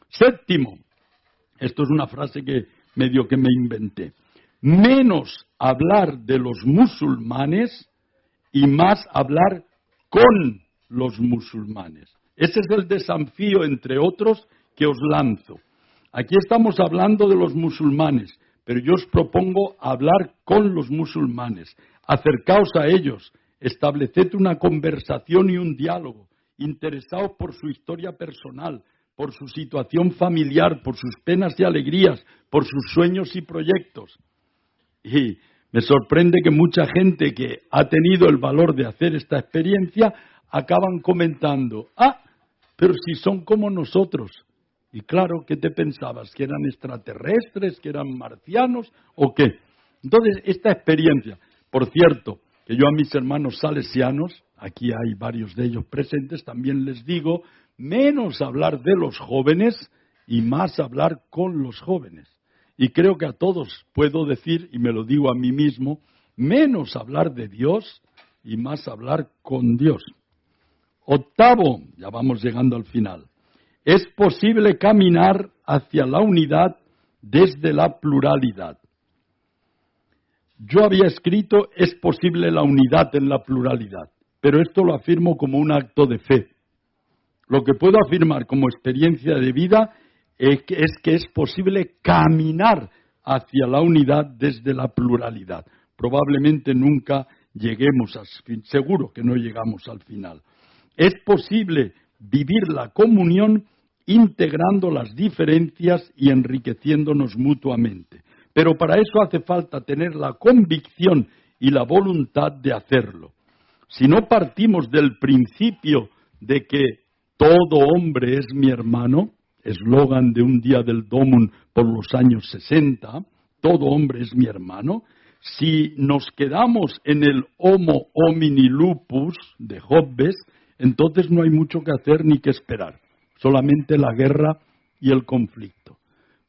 Séptimo, esto es una frase que medio que me inventé: menos hablar de los musulmanes y más hablar con los musulmanes. Ese es el desafío, entre otros, que os lanzo. Aquí estamos hablando de los musulmanes, pero yo os propongo hablar con los musulmanes. Acercaos a ellos, estableced una conversación y un diálogo, interesaos por su historia personal, por su situación familiar, por sus penas y alegrías, por sus sueños y proyectos. Y me sorprende que mucha gente que ha tenido el valor de hacer esta experiencia acaban comentando: pero si son como nosotros. Y claro, ¿qué te pensabas? ¿Que eran extraterrestres? ¿Que eran marcianos? ¿O qué? Entonces, esta experiencia, por cierto, que yo a mis hermanos salesianos, aquí hay varios de ellos presentes, también les digo: menos hablar de los jóvenes y más hablar con los jóvenes. Y creo que a todos puedo decir, y me lo digo a mí mismo, menos hablar de Dios y más hablar con Dios. Octavo, ya vamos llegando al final. Es posible caminar hacia la unidad desde la pluralidad. Yo había escrito, es posible la unidad en la pluralidad, pero esto lo afirmo como un acto de fe. Lo que puedo afirmar como experiencia de vida es que es posible caminar hacia la unidad desde la pluralidad. Probablemente nunca lleguemos al fin, seguro que no llegamos al final. Es posible vivir la comunión integrando las diferencias y enriqueciéndonos mutuamente. Pero para eso hace falta tener la convicción y la voluntad de hacerlo. Si no partimos del principio de que todo hombre es mi hermano, eslogan de un día del Domum por los años 60, todo hombre es mi hermano, si nos quedamos en el homo homini lupus de Hobbes, entonces no hay mucho que hacer ni que esperar, solamente la guerra y el conflicto.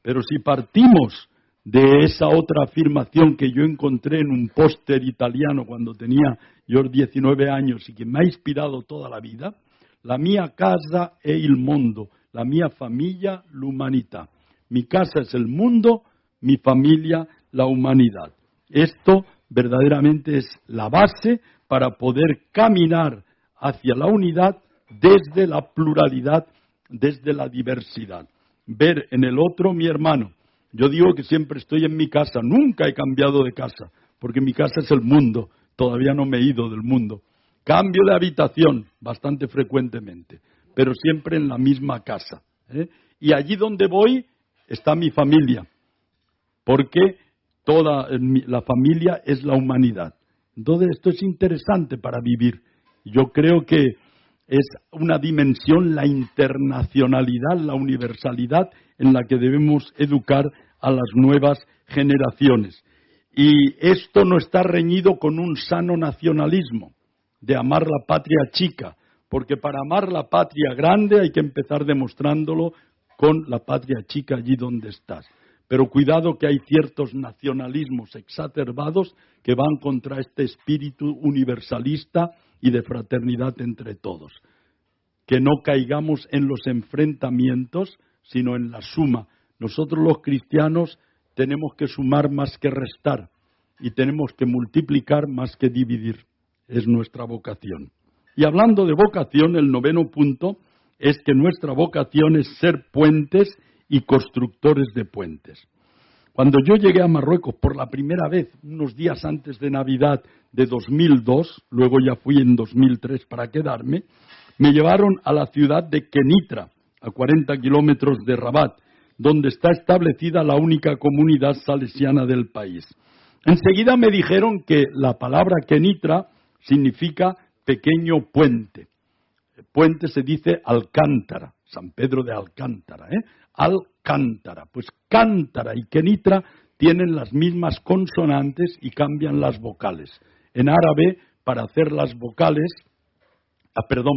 Pero si partimos de esa otra afirmación que yo encontré en un póster italiano cuando tenía yo 19 años y que me ha inspirado toda la vida, la mia casa è il mondo, la mia famiglia l'umanità. Mi casa es el mundo, mi familia la humanidad. Esto verdaderamente es la base para poder caminar hacia la unidad desde la pluralidad, desde la diversidad. Ver en el otro mi hermano. Yo digo que siempre estoy en mi casa, nunca he cambiado de casa, porque mi casa es el mundo, todavía no me he ido del mundo. Cambio de habitación bastante frecuentemente, pero siempre en la misma casa. Y allí donde voy está mi familia, porque toda la familia es la humanidad. Entonces esto es interesante para vivir. Yo creo que es una dimensión, la internacionalidad, la universalidad en la que debemos educar a las nuevas generaciones. Y esto no está reñido con un sano nacionalismo de amar la patria chica, porque para amar la patria grande hay que empezar demostrándolo con la patria chica allí donde estás. Pero cuidado que hay ciertos nacionalismos exacerbados que van contra este espíritu universalista y de fraternidad entre todos. Que no caigamos en los enfrentamientos, sino en la suma. Nosotros los cristianos tenemos que sumar más que restar y tenemos que multiplicar más que dividir. Es nuestra vocación. Y hablando de vocación, el 9º punto es que nuestra vocación es ser puentes y constructores de puentes. Cuando yo llegué a Marruecos por la primera vez, unos días antes de Navidad de 2002, luego ya fui en 2003 para quedarme, me llevaron a la ciudad de Kenitra, a 40 kilómetros de Rabat, donde está establecida la única comunidad salesiana del país. Enseguida me dijeron que la palabra Kenitra significa pequeño puente. Puente se dice Alcántara, San Pedro de Alcántara, Alcántara. Pues Cántara y Kenitra tienen las mismas consonantes y cambian las vocales. En árabe, para hacer las vocales,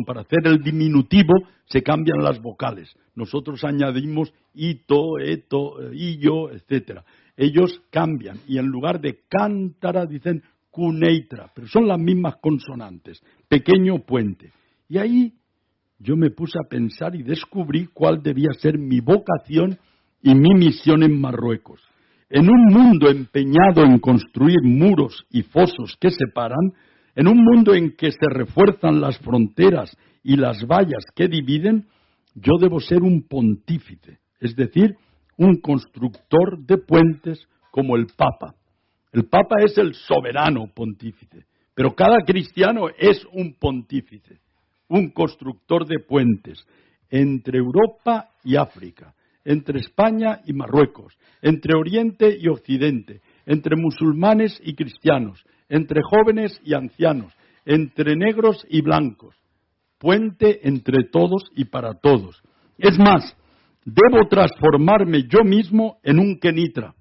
para hacer el diminutivo, se cambian las vocales. Nosotros añadimos ito, eto, illo, etc. Ellos cambian y en lugar de cántara dicen cuneitra, pero son las mismas consonantes, pequeño puente. Y ahí yo me puse a pensar y descubrí cuál debía ser mi vocación y mi misión en Marruecos. En un mundo empeñado en construir muros y fosos que separan, en un mundo en que se refuerzan las fronteras y las vallas que dividen, yo debo ser un pontífice, es decir, un constructor de puentes como el Papa. El Papa es el soberano pontífice, pero cada cristiano es un pontífice, un constructor de puentes entre Europa y África, entre España y Marruecos, entre Oriente y Occidente, entre musulmanes y cristianos, entre jóvenes y ancianos, entre negros y blancos, puente entre todos y para todos. Es más, debo transformarme yo mismo en un Kenitra,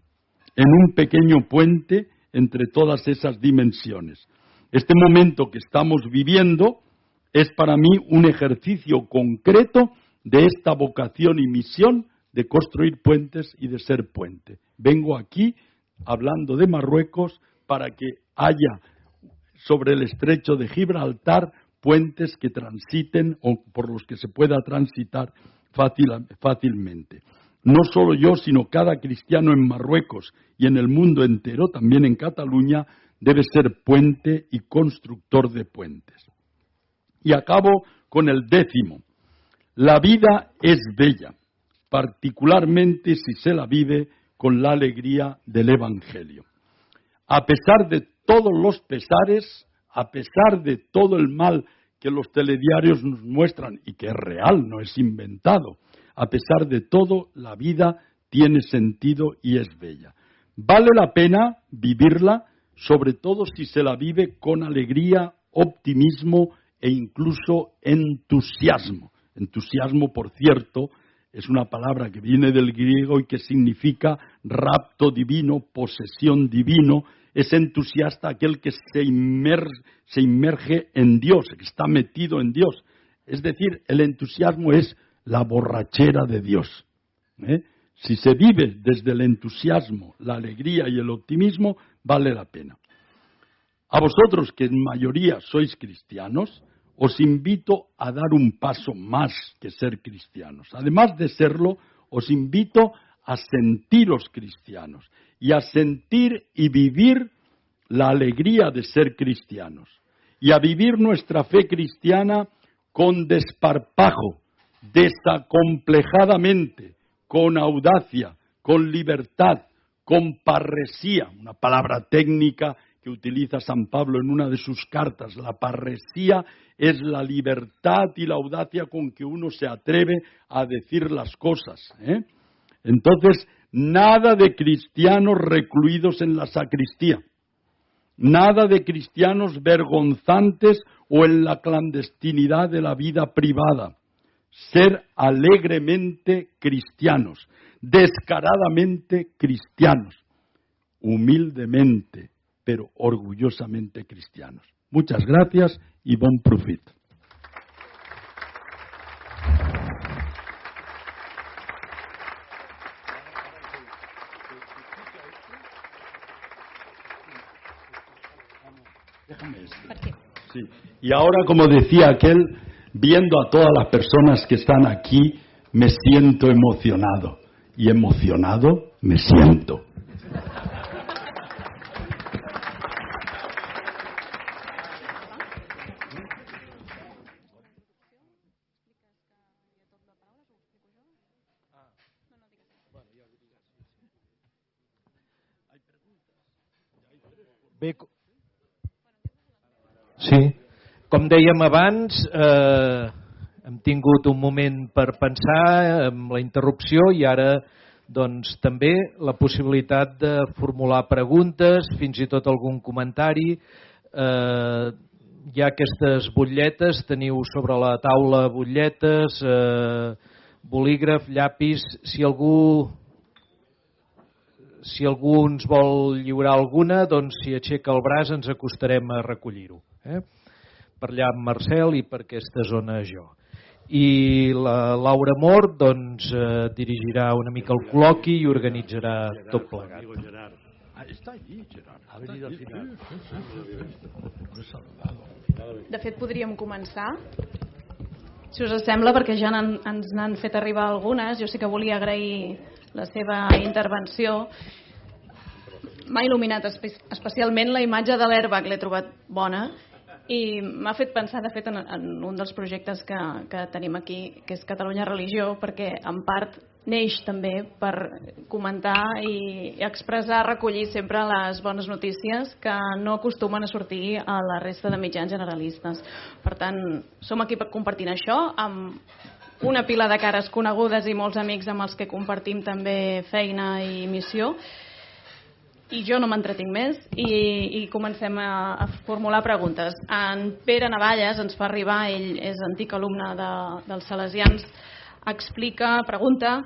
en un pequeño puente entre todas esas dimensiones. Este momento que estamos viviendo es para mí un ejercicio concreto de esta vocación y misión de construir puentes y de ser puente. Vengo aquí hablando de Marruecos para que haya sobre el estrecho de Gibraltar puentes que transiten o por los que se pueda transitar fácilmente. No solo yo, sino cada cristiano en Marruecos y en el mundo entero, también en Cataluña, debe ser puente y constructor de puentes. Y acabo con el 10º. La vida es bella, particularmente si se la vive con la alegría del Evangelio. A pesar de todos los pesares, a pesar de todo el mal que los telediarios nos muestran y que es real, no es inventado, a pesar de todo, la vida tiene sentido y es bella. Vale la pena vivirla, sobre todo si se la vive con alegría, optimismo e incluso entusiasmo. Entusiasmo, por cierto, es una palabra que viene del griego y que significa rapto divino, posesión divino. Es entusiasta aquel que se inmerge en Dios, que está metido en Dios. Es decir, el entusiasmo es la borrachera de Dios. Si se vive desde el entusiasmo, la alegría y el optimismo, vale la pena. A vosotros, que en mayoría sois cristianos, os invito a dar un paso más que ser cristianos. Además de serlo, os invito a sentiros cristianos y a sentir y vivir la alegría de ser cristianos y a vivir nuestra fe cristiana con desparpajo, desacomplejadamente, con audacia, con libertad, con parresía, una palabra técnica que utiliza San Pablo en una de sus cartas. La parresía es la libertad y la audacia con que uno se atreve a decir las cosas. Entonces, nada de cristianos recluidos en la sacristía, nada de cristianos vergonzantes o en la clandestinidad de la vida privada. Ser alegremente cristianos, descaradamente cristianos, humildemente, pero orgullosamente cristianos. Muchas gracias y bon profit. Sí. Y ahora, como decía aquel, viendo a todas las personas que están aquí, me siento emocionado. Y emocionado me siento. Bé, sí, com dèiem abans, hem tingut un moment per pensar amb la interrupció i ara doncs, també la possibilitat de formular preguntes, fins i tot algun comentari. Hi ha aquestes butlletes, teniu sobre la taula butlletes, bolígraf, llapis. Si algú ens vol lliurar alguna, doncs si aixeca el braç ens acostarem a recollir-ho. Per allà amb Marcel i per aquesta zona jo. I la Laura Mort doncs, dirigirà una mica el col·loqui i organitzarà tot plegat. De fet, podríem començar, si us sembla, perquè ja ens n'han fet arribar algunes. Jo sí que volia agrair la seva intervenció. M'ha il·luminat especialment la imatge de l'airbag, l'he trobat bona i m'ha fet pensar, de fet, en un dels projectes que tenim aquí, que és Catalunya Religió, perquè en part neix també per comentar i expressar, recollir sempre les bones notícies que no acostumen a sortir a la resta de mitjans generalistes. Per tant, som aquí per compartir això amb una pila de cares conegudes i molts amics amb els que compartim també feina i missió. I jo no m'entretinc més i comencem a formular preguntes. En Pere Navalles ens fa arribar, ell és antic alumne dels Salesians, pregunta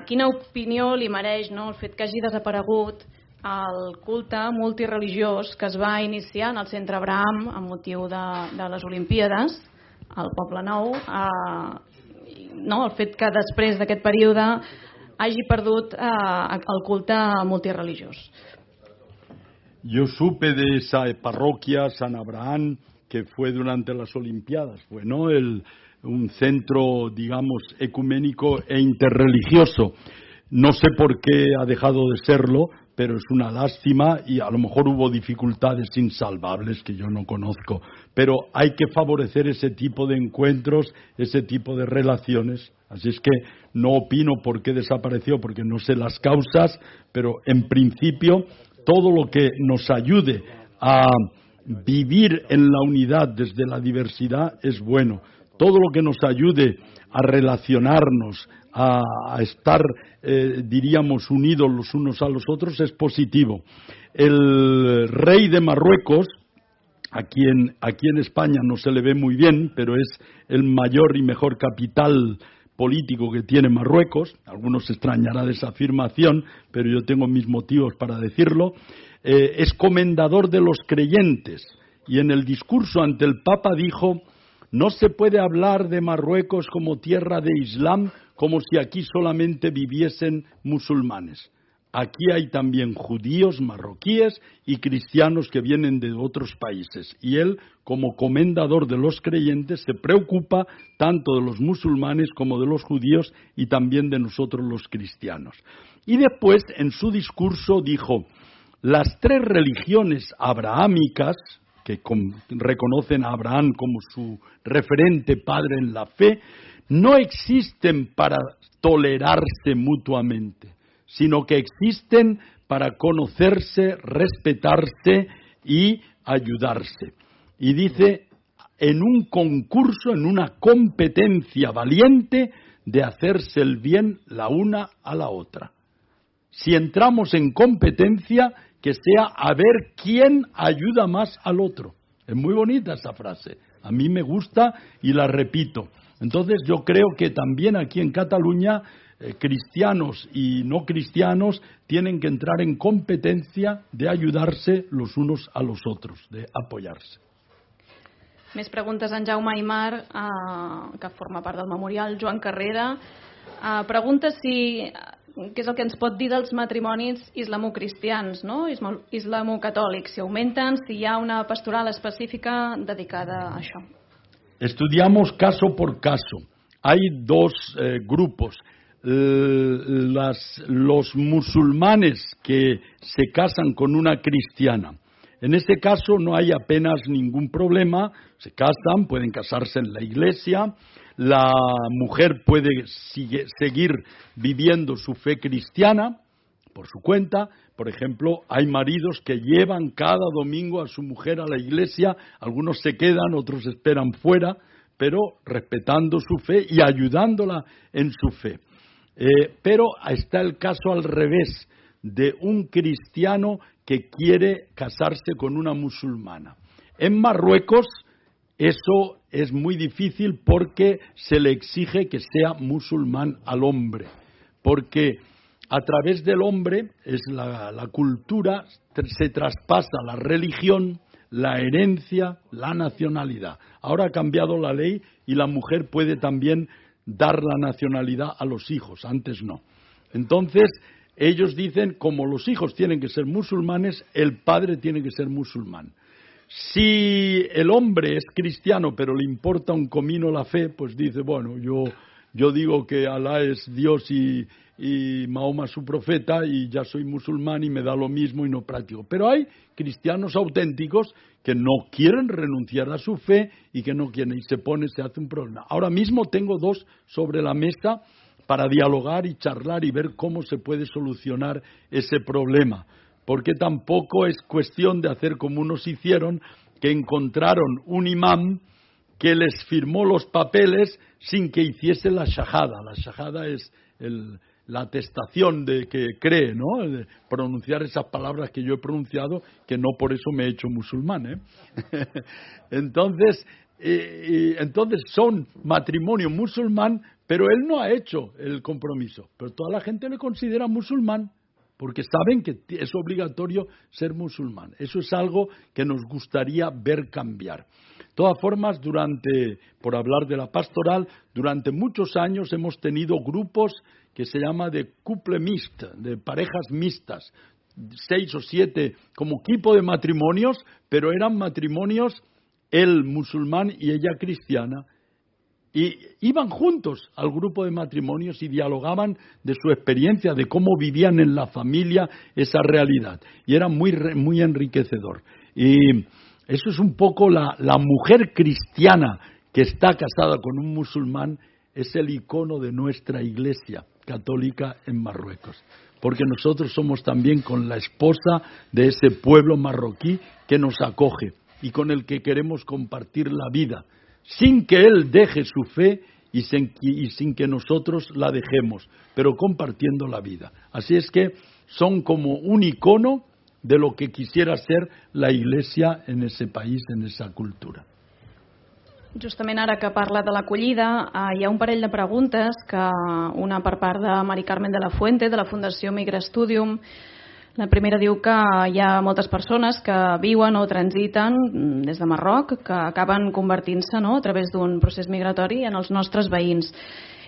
quina opinió li mereix el fet que hagi desaparegut el culte multireligiós que es va iniciar en el Centre Abraham amb motiu de les Olimpíades al Poble Nou, el fet que després d'aquest període hagi perdut el culte multireligiós. Yo supe de esa parroquia, San Abraham, que fue durante las Olimpiadas, fue, ¿no? Un centro, digamos, ecuménico e interreligioso. No sé por qué ha dejado de serlo, pero es una lástima y a lo mejor hubo dificultades insalvables que yo no conozco. Pero hay que favorecer ese tipo de encuentros, ese tipo de relaciones. Así es que no opino por qué desapareció, porque no sé las causas, pero en principio todo lo que nos ayude a vivir en la unidad desde la diversidad es bueno. Todo lo que nos ayude a relacionarnos, a estar, diríamos, unidos los unos a los otros es positivo. El rey de Marruecos, aquí en España no se le ve muy bien, pero es el mayor y mejor capital político que tiene Marruecos. Algunos se extrañarán de esa afirmación, pero yo tengo mis motivos para decirlo. Es comendador de los creyentes y en el discurso ante el Papa dijo: no se puede hablar de Marruecos como tierra de Islam como si aquí solamente viviesen musulmanes. Aquí hay también judíos, marroquíes y cristianos que vienen de otros países. Y él, como comendador de los creyentes, se preocupa tanto de los musulmanes como de los judíos y también de nosotros los cristianos. Y después, en su discurso, dijo: las tres religiones abrahámicas, que reconocen a Abraham como su referente padre en la fe, no existen para tolerarse mutuamente, sino que existen para conocerse, respetarse y ayudarse. Y dice, en un concurso, en una competencia valiente de hacerse el bien la una a la otra. Si entramos en competencia, que sea a ver quién ayuda más al otro. Es muy bonita esa frase. A mí me gusta y la repito. Entonces yo creo que también aquí en Cataluña cristianos y no cristianos tienen que entrar en competencia de ayudarse los unos a los otros, de apoyarse. Més preguntes en Jaume Aymar, que forma part del memorial. Joan Carrera pregunta què és el que ens pot dir dels matrimonis islamocristians, no? Islamocatòlics, si augmenten, si hi ha una pastoral específica dedicada a això. Estudiamos caso por caso. Hay dos grupos. Los musulmanes que se casan con una cristiana. En este caso no hay apenas ningún problema. Se casan, pueden casarse en la iglesia. La mujer puede seguir viviendo su fe cristiana por su cuenta. Por ejemplo, hay maridos que llevan cada domingo a su mujer a la iglesia. Algunos se quedan, otros esperan fuera, pero respetando su fe y ayudándola en su fe. Pero está el caso al revés, de un cristiano que quiere casarse con una musulmana. En Marruecos eso es muy difícil porque se le exige que sea musulmán al hombre, porque a través del hombre es la cultura, se traspasa la religión, la herencia, la nacionalidad. Ahora ha cambiado la ley y la mujer puede también dar la nacionalidad a los hijos, antes no. Entonces, ellos dicen, como los hijos tienen que ser musulmanes, el padre tiene que ser musulmán. Si el hombre es cristiano, pero le importa un comino la fe, pues dice, bueno, yo digo que Alá es Dios y Mahoma su profeta y ya soy musulmán y me da lo mismo y no practico. Pero hay cristianos auténticos que no quieren renunciar a su fe y que no quieren, y se hace un problema. Ahora mismo tengo dos sobre la mesa para dialogar y charlar y ver cómo se puede solucionar ese problema. Porque tampoco es cuestión de hacer como unos hicieron, que encontraron un imán que les firmó los papeles sin que hiciese la shahada. La shahada es la atestación de que cree, ¿no? De pronunciar esas palabras que yo he pronunciado, que no por eso me he hecho musulmán, ¿eh? Entonces son matrimonio musulmán, pero él no ha hecho el compromiso. Pero toda la gente le considera musulmán, porque saben que es obligatorio ser musulmán. Eso es algo que nos gustaría ver cambiar. De todas formas, por hablar de la pastoral, durante muchos años hemos tenido grupos que se llama de couple mixte, de parejas mixtas, 6 o 7 como tipo de matrimonios, pero eran matrimonios él musulmán y ella cristiana, y iban juntos al grupo de matrimonios y dialogaban de su experiencia, de cómo vivían en la familia esa realidad. Y era muy enriquecedor. Y eso es un poco la mujer cristiana que está casada con un musulmán, es el icono de nuestra Iglesia católica en Marruecos. Porque nosotros somos también con la esposa de ese pueblo marroquí que nos acoge y con el que queremos compartir la vida, sin que él deje su fe y sin que nosotros la dejemos, pero compartiendo la vida. Así es que son como un icono de lo que quisiera ser la Iglesia en ese país, en esa cultura. Justament ara que parla de l'acollida, hi ha un parell de preguntes, que una per part de Mari Carmen de la Fuente, de la Fundació Migra Studium. La primera diu que hi ha moltes persones que viuen o transiten des de Marroc, que acaben convertint-se, no?, a través d'un procés migratori en els nostres veïns.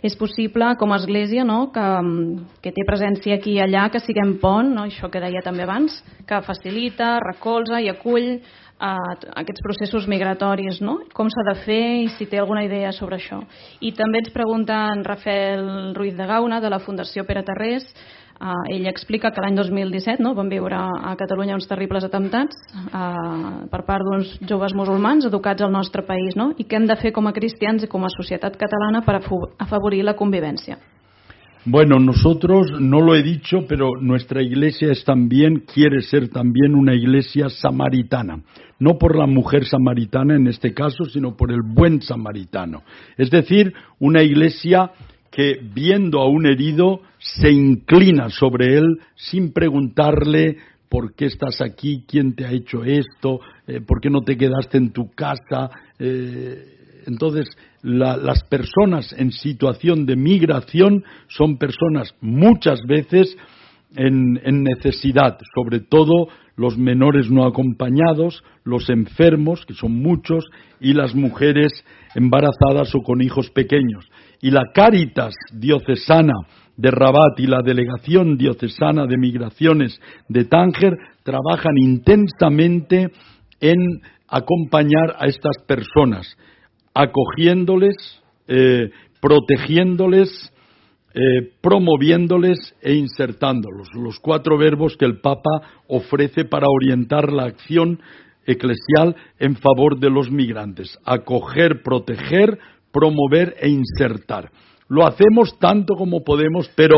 És possible, com a església, no?, que té presència aquí i allà, que siguem pont, no?, això que deia també abans, que facilita, recolza i acull aquests processos migratoris, no? Com s'ha de fer i si té alguna idea sobre això. I també ens pregunta en Rafael Ruiz de Gauna, de la Fundació Pere Tarrés. Ell explica que l'any 2017 van viure a Catalunya uns terribles atemptats per part d'uns joves musulmans educats al nostre país, no? I què hem de fer com a cristians i com a societat catalana per afavorir la convivència. Bueno, nosotros, no lo he dicho, pero nuestra iglesia quiere ser también una iglesia samaritana. No por la mujer samaritana en este caso, sino por el buen samaritano. Es decir, una iglesia que viendo a un herido se inclina sobre él sin preguntarle por qué estás aquí, quién te ha hecho esto, por qué no te quedaste en tu casa. Entonces, las personas en situación de migración son personas muchas veces en necesidad, sobre todo los menores no acompañados, los enfermos, que son muchos, y las mujeres embarazadas o con hijos pequeños. Y la Cáritas diocesana de Rabat y la Delegación diocesana de Migraciones de Tánger trabajan intensamente en acompañar a estas personas, acogiéndoles, protegiéndoles, promoviéndoles e insertándolos. Los 4 verbos que el Papa ofrece para orientar la acción eclesial en favor de los migrantes: acoger, proteger, promover e insertar. Lo hacemos tanto como podemos, pero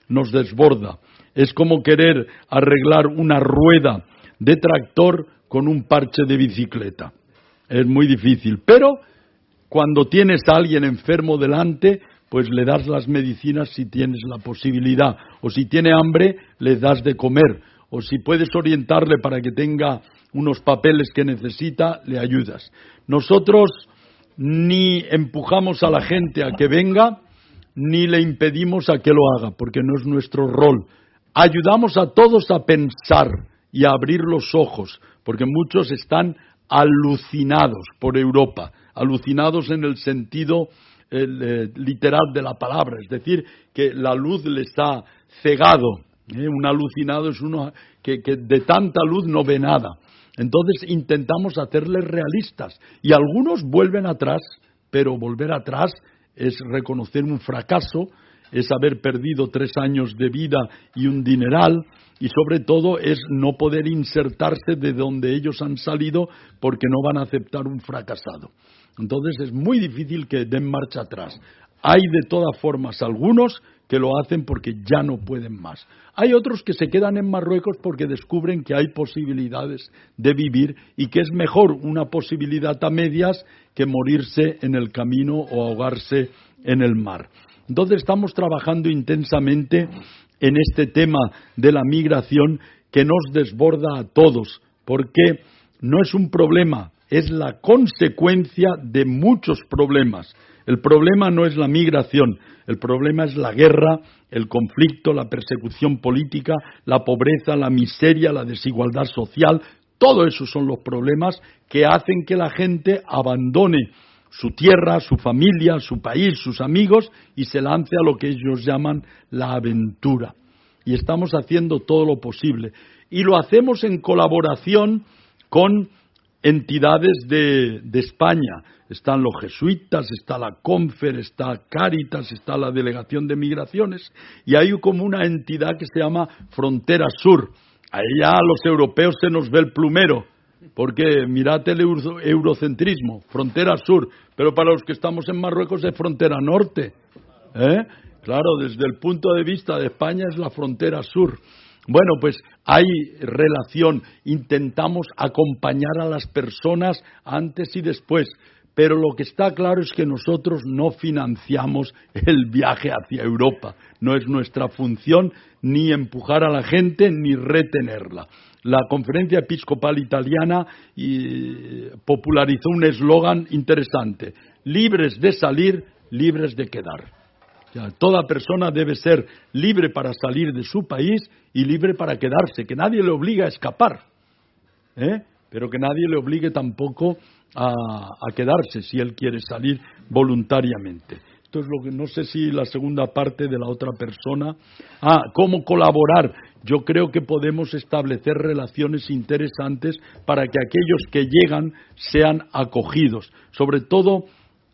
nos desborda. Es como querer arreglar una rueda de tractor con un parche de bicicleta. Es muy difícil, pero cuando tienes a alguien enfermo delante, pues le das las medicinas si tienes la posibilidad, o si tiene hambre, le das de comer, o si puedes orientarle para que tenga unos papeles que necesita, le ayudas. Nosotros ni empujamos a la gente a que venga, ni le impedimos a que lo haga, porque no es nuestro rol. Ayudamos a todos a pensar y a abrir los ojos, porque muchos están alucinados por Europa, alucinados en el sentido literal de la palabra, es decir, que la luz les ha cegado. Un alucinado es uno que de tanta luz no ve nada. Entonces intentamos hacerles realistas y algunos vuelven atrás, pero volver atrás es reconocer un fracaso, es haber perdido 3 años de vida y un dineral, y sobre todo es no poder insertarse de donde ellos han salido porque no van a aceptar un fracasado. Entonces es muy difícil que den marcha atrás. Hay de todas formas algunos que lo hacen porque ya no pueden más. Hay otros que se quedan en Marruecos porque descubren que hay posibilidades de vivir y que es mejor una posibilidad a medias que morirse en el camino o ahogarse en el mar. Entonces estamos trabajando intensamente en este tema de la migración que nos desborda a todos, porque no es un problema, es la consecuencia de muchos problemas. El problema no es la migración, el problema es la guerra, el conflicto, la persecución política, la pobreza, la miseria, la desigualdad social. Todo eso son los problemas que hacen que la gente abandone su tierra, su familia, su país, sus amigos y se lance a lo que ellos llaman la aventura. Y estamos haciendo todo lo posible. Y lo hacemos en colaboración con entidades de España. Están los jesuitas, está la Confer, está Cáritas, está la Delegación de Migraciones, y hay como una entidad que se llama Frontera Sur. A ella a los europeos se nos ve el plumero, porque mirad el eurocentrismo, Frontera Sur, pero para los que estamos en Marruecos es Frontera Norte. Claro, desde el punto de vista de España es la Frontera Sur. Bueno, pues hay relación, intentamos acompañar a las personas antes y después, pero lo que está claro es que nosotros no financiamos el viaje hacia Europa. No es nuestra función ni empujar a la gente ni retenerla. La Conferencia Episcopal Italiana popularizó un eslogan interesante: libres de salir, libres de quedar. O sea, toda persona debe ser libre para salir de su país y libre para quedarse, que nadie le obligue a escapar, pero que nadie le obligue tampoco a quedarse si él quiere salir voluntariamente. Esto es lo que no sé si la segunda parte de la otra persona. ¿Cómo colaborar? Yo creo que podemos establecer relaciones interesantes para que aquellos que llegan sean acogidos, sobre todo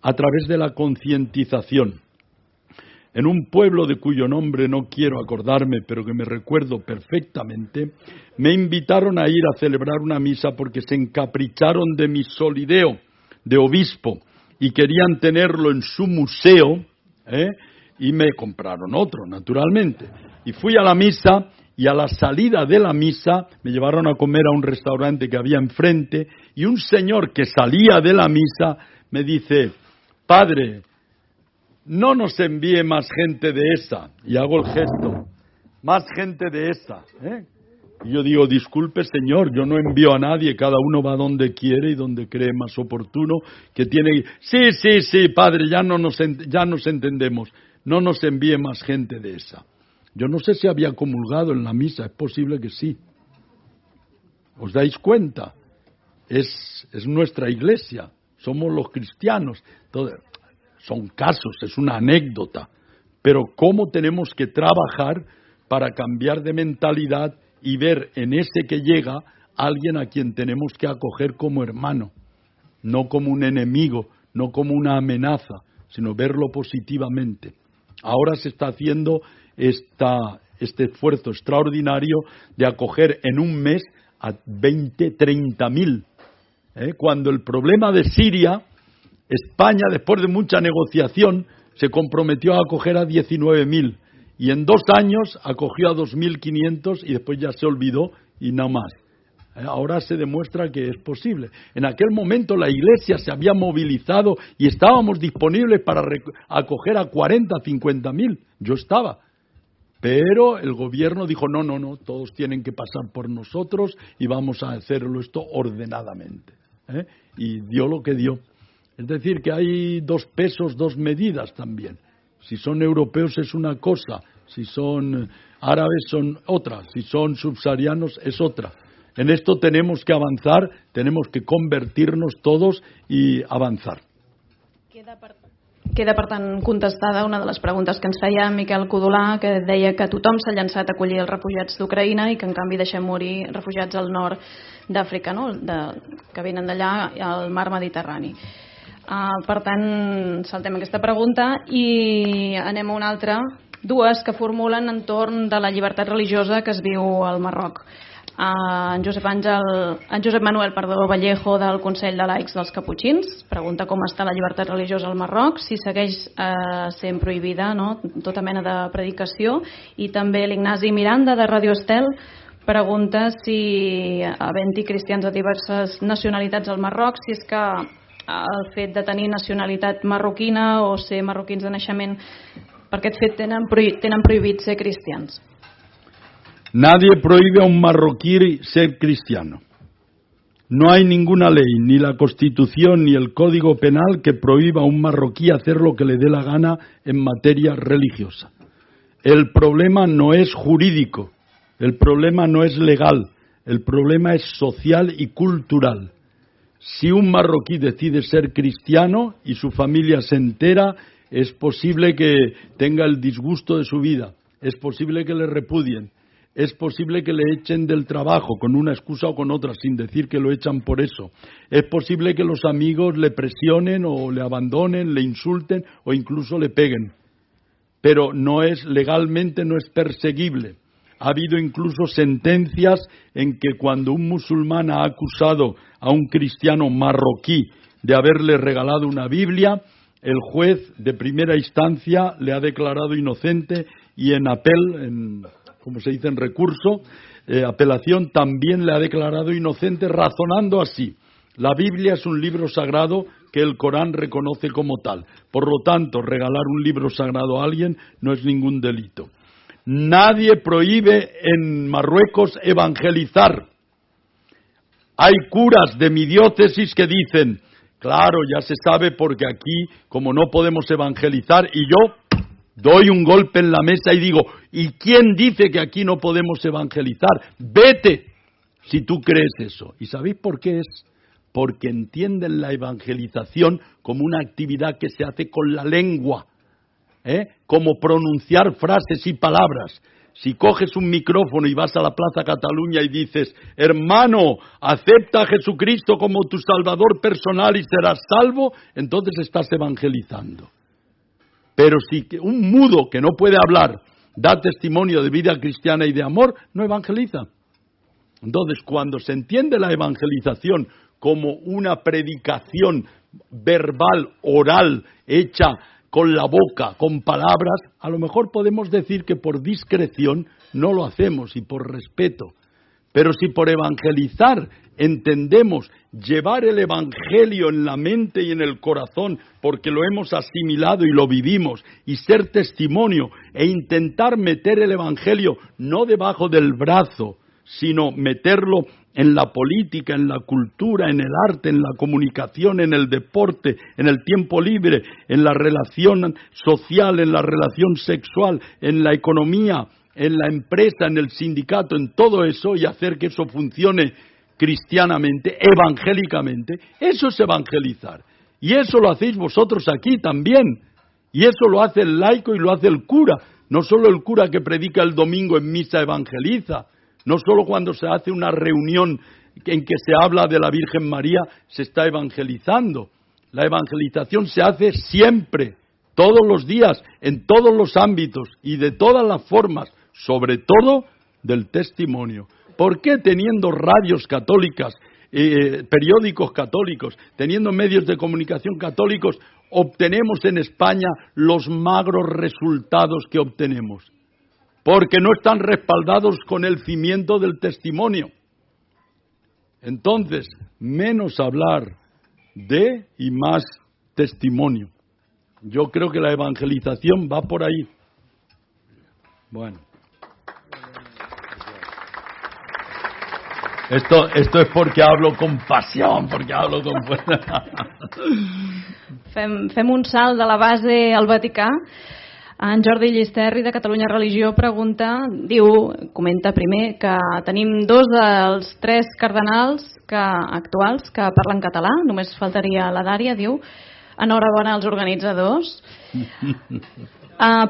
a través de la concientización. En un pueblo de cuyo nombre no quiero acordarme, pero que me recuerdo perfectamente, me invitaron a ir a celebrar una misa porque se encapricharon de mi solideo de obispo y querían tenerlo en su museo, y me compraron otro, naturalmente. Y fui a la misa, y a la salida de la misa me llevaron a comer a un restaurante que había enfrente, y un señor que salía de la misa me dice: padre, no nos envíe más gente de esa. Y hago el gesto: más gente de esa. Y yo digo: disculpe, señor, yo no envío a nadie, cada uno va donde quiere y donde cree más oportuno, que tiene... Sí, padre, ya nos entendemos, no nos envíe más gente de esa. Yo no sé si había comulgado en la misa, es posible que sí. ¿Os dais cuenta? Es nuestra iglesia, somos los cristianos. Son casos, es una anécdota, pero cómo tenemos que trabajar para cambiar de mentalidad y ver en ese que llega a alguien a quien tenemos que acoger como hermano, no como un enemigo, no como una amenaza, sino verlo positivamente. Ahora se está haciendo este esfuerzo extraordinario de acoger en un mes a 30.000. Cuando el problema de Siria, España, después de mucha negociación, se comprometió a acoger a 19.000 y en 2 años acogió a 2.500 y después ya se olvidó y nada más. Ahora se demuestra que es posible. En aquel momento la Iglesia se había movilizado y estábamos disponibles para acoger a 40, 50.000. Yo estaba. Pero el gobierno dijo: no, todos tienen que pasar por nosotros y vamos a hacerlo esto ordenadamente. Y dio lo que dio. Es decir, que hay 2 pesos, 2 medidas también. Si son europeos es una cosa, si son árabes son otra, si son subsaharianos es otra. En esto tenemos que avanzar, tenemos que convertirnos todos i avançar. Queda, per tant, contestada una de les preguntes que ens feia Miquel Codolà, que deia que tothom s'ha llançat a acollir els refugiats d'Ucraïna i que, en canvi, deixem morir refugiats al nord d'Àfrica, no? Que venen d'allà al mar Mediterrani. Per tant, saltem aquesta pregunta i anem a una altra, 2 que formulen entorn de la llibertat religiosa que es viu al Marroc. En Josep Manuel Vallejo, del Consell de Laics dels Caputxins, pregunta com està la llibertat religiosa al Marroc, si segueix sent prohibida, no?, tota mena de predicació, i també l'Ignasi Miranda, de Radio Estel, pregunta si, havent-hi cristians de diverses nacionalitats al Marroc, si és que el fet de tenir nacionalitat marroquina o ser marroquins de naixement, per aquest fet tenen prohibit ser cristians. Nadie prohíbe a un marroquí ser cristiano. No hay ninguna ley, ni la Constitución ni el Código Penal que prohíba a un marroquí hacer lo que le dé la gana en materia religiosa. El problema no es jurídico, el problema no es legal, el problema es social y cultural. Si un marroquí decide ser cristiano y su familia se entera, es posible que tenga el disgusto de su vida, es posible que le repudien, es posible que le echen del trabajo con una excusa o con otra, sin decir que lo echan por eso. Es posible que los amigos le presionen o le abandonen, le insulten o incluso le peguen. Pero legalmente no es perseguible. Ha habido incluso sentencias en que cuando un musulmán ha acusado a un cristiano marroquí de haberle regalado una Biblia, el juez de primera instancia le ha declarado inocente y en como se dice en recurso, apelación, también le ha declarado inocente, razonando así: la Biblia es un libro sagrado que el Corán reconoce como tal. Por lo tanto, regalar un libro sagrado a alguien no es ningún delito. Nadie prohíbe en Marruecos evangelizar. Hay curas de mi diócesis que dicen: claro, ya se sabe porque aquí, como no podemos evangelizar, y yo doy un golpe en la mesa y digo: ¿y quién dice que aquí no podemos evangelizar? Vete, si tú crees eso. ¿Y sabéis por qué es? Porque entienden la evangelización como una actividad que se hace con la lengua, como pronunciar frases y palabras. Si coges un micrófono y vas a la Plaza Cataluña y dices: hermano, acepta a Jesucristo como tu salvador personal y serás salvo, entonces estás evangelizando. Pero si un mudo que no puede hablar da testimonio de vida cristiana y de amor, no evangeliza. Entonces, cuando se entiende la evangelización como una predicación verbal, oral, hecha con la boca, con palabras, a lo mejor podemos decir que por discreción no lo hacemos y por respeto. Pero si por evangelizar entendemos llevar el evangelio en la mente y en el corazón, porque lo hemos asimilado y lo vivimos, y ser testimonio e intentar meter el evangelio no debajo del brazo, sino meterlo en la política, en la cultura, en el arte, en la comunicación, en el deporte, en el tiempo libre, en la relación social, en la relación sexual, en la economía, en la empresa, en el sindicato, en todo eso, y hacer que eso funcione cristianamente, evangélicamente, eso es evangelizar. Y eso lo hacéis vosotros aquí también. Y eso lo hace el laico y lo hace el cura. No solo el cura que predica el domingo en misa evangeliza. No solo cuando se hace una reunión en que se habla de la Virgen María se está evangelizando. La evangelización se hace siempre, todos los días, en todos los ámbitos y de todas las formas, sobre todo del testimonio. ¿Por qué teniendo radios católicas, periódicos católicos, teniendo medios de comunicación católicos, obtenemos en España los magros resultados que obtenemos? Porque no están respaldados con el cimiento del testimonio. Entonces, menos hablar de y más testimonio. Yo creo que la evangelización va por ahí. Bueno. Esto es porque hablo con pasión, porque hablo con fuerza. Fem un salt de la base al Vaticà. En Jordi Llisterri, de Catalunya Religió, comenta primer que tenim 2 dels 3 cardenals actuals que parlen català, només faltaria la Dària, diu. Enhorabona als organitzadors.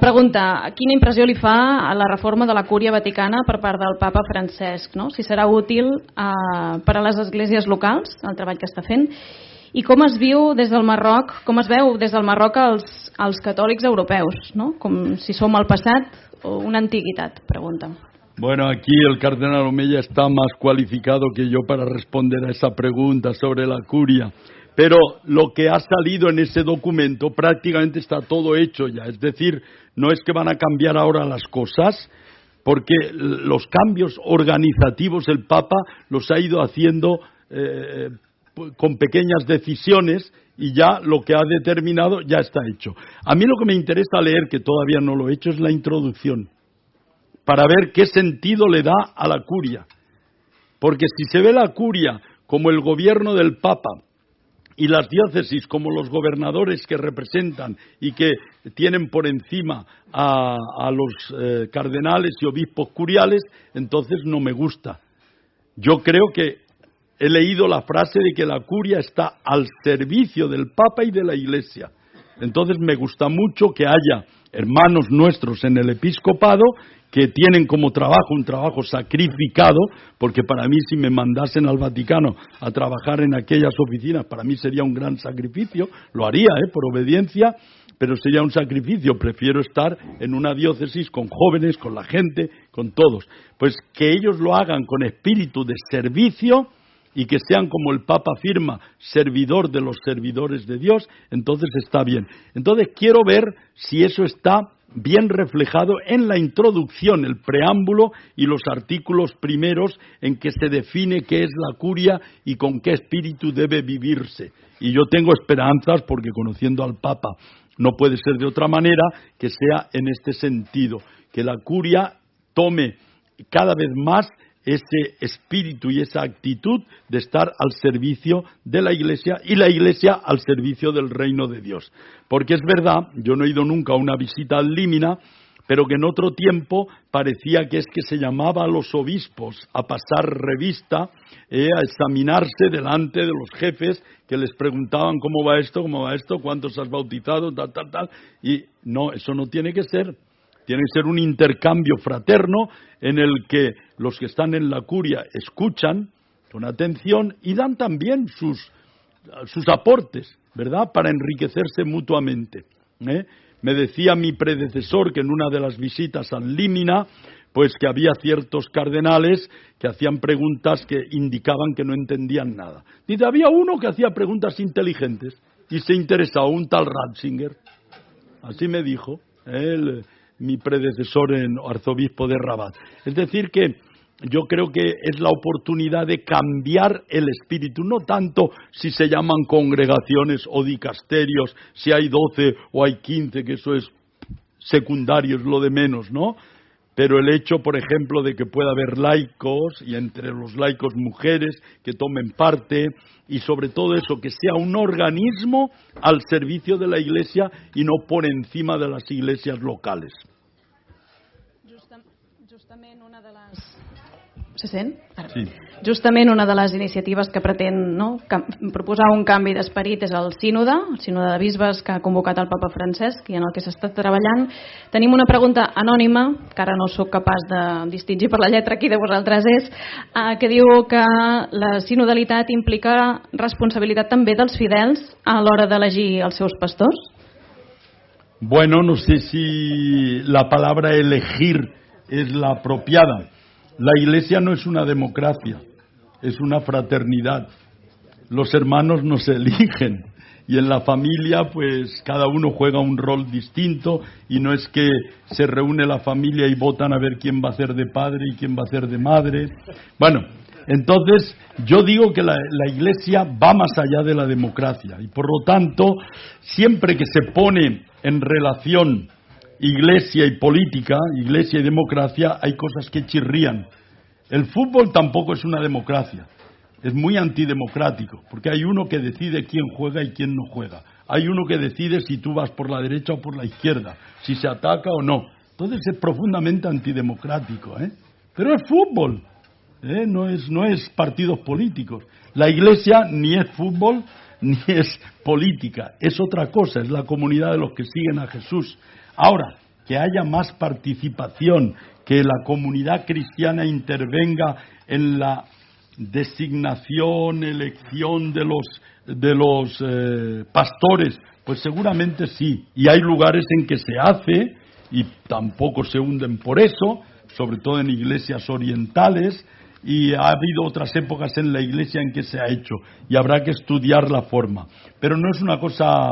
Pregunta, quina impressió li fa a la reforma de la Cúria Vaticana per part del papa Francesc, no? Si serà útil per a les esglésies locals, el treball que està fent, i com es viu des del Marroc, els catòlics europeus, no? Com si som el passat o una antiguitat, pregunta. Bueno, aquí el cardenal Omeya está más cualificado que yo para responder a esa pregunta sobre la curia. Pero lo que ha salido en ese documento prácticamente está todo hecho ya. Es decir, no es que van a cambiar ahora las cosas, porque los cambios organizativos el Papa los ha ido haciendo con pequeñas decisiones y ya lo que ha determinado ya está hecho. A mí lo que me interesa leer, que todavía no lo he hecho, es la introducción, para ver qué sentido le da a la curia. Porque si se ve la curia como el gobierno del Papa y las diócesis como los gobernadores que representan y que tienen por encima a los cardenales y obispos curiales, entonces no me gusta. Yo creo que he leído la frase de que la curia está al servicio del Papa y de la Iglesia. Entonces me gusta mucho que haya hermanos nuestros en el episcopado que tienen como trabajo un trabajo sacrificado, porque para mí si me mandasen al Vaticano a trabajar en aquellas oficinas, para mí sería un gran sacrificio, lo haría, por obediencia, pero sería un sacrificio. Prefiero estar en una diócesis con jóvenes, con la gente, con todos. Pues que ellos lo hagan con espíritu de servicio y que sean, como el Papa afirma, servidor de los servidores de Dios, entonces está bien. Entonces quiero ver si eso está bien reflejado en la introducción, el preámbulo y los artículos primeros en que se define qué es la curia y con qué espíritu debe vivirse. Y yo tengo esperanzas, porque conociendo al Papa no puede ser de otra manera, que sea en este sentido, que la curia tome cada vez más ese espíritu y esa actitud de estar al servicio de la Iglesia y la Iglesia al servicio del reino de Dios. Porque es verdad, yo no he ido nunca a una visita al Límina, pero que en otro tiempo parecía que es que se llamaba a los obispos a pasar revista, a examinarse delante de los jefes que les preguntaban cómo va esto, cuántos has bautizado, tal, y no, eso no tiene que ser. Tiene que ser un intercambio fraterno en el que los que están en la curia escuchan con atención y dan también sus aportes, ¿verdad?, para enriquecerse mutuamente. Me decía mi predecesor que en una de las visitas al Límina, pues que había ciertos cardenales que hacían preguntas que indicaban que no entendían nada. Dice, había uno que hacía preguntas inteligentes y se interesaba, un tal Ratzinger. Así me dijo mi predecesor en arzobispo de Rabat. Es decir que yo creo que es la oportunidad de cambiar el espíritu, no tanto si se llaman congregaciones o dicasterios, si hay 12 o hay 15, que eso es secundario, es lo de menos, ¿no? Pero el hecho, por ejemplo, de que pueda haber laicos, y entre los laicos mujeres que tomen parte, y sobre todo eso, que sea un organismo al servicio de la Iglesia y no por encima de las iglesias locales. Justament una de les... Se sent? Sí. Justament una de les iniciatives que pretén proposar un canvi d'esperit és el sínode de bisbes que ha convocat el Papa Francesc i en el que s'està treballant. Tenim una pregunta anònima, que ara no sóc capaç de distingir per la lletra qui de vosaltres és, que diu que la sinodalitat implica responsabilitat també dels fidels a l'hora d'elegir els seus pastors? Bueno, no sé si la palabra elegir es la apropiada. La Iglesia no es una democracia, es una fraternidad. Los hermanos no se eligen y en la familia pues cada uno juega un rol distinto y no es que se reúne la familia y votan a ver quién va a ser de padre y quién va a ser de madre. Bueno, entonces yo digo que la Iglesia va más allá de la democracia y por lo tanto siempre que se pone en relación Iglesia y política, Iglesia y democracia, hay cosas que chirrían. El fútbol tampoco es una democracia, es muy antidemocrático, porque hay uno que decide quién juega y quién no juega. Hay uno que decide si tú vas por la derecha o por la izquierda, si se ataca o no. Entonces es profundamente antidemocrático, Pero es fútbol, no es partidos políticos. La Iglesia ni es fútbol ni es política, es otra cosa, es la comunidad de los que siguen a Jesús. Ahora, que haya más participación, que la comunidad cristiana intervenga en la designación, elección de los pastores, pues seguramente sí. Y hay lugares en que se hace y tampoco se hunden por eso, sobre todo en iglesias orientales, y ha habido otras épocas en la Iglesia en que se ha hecho y habrá que estudiar la forma. Pero no es una cosa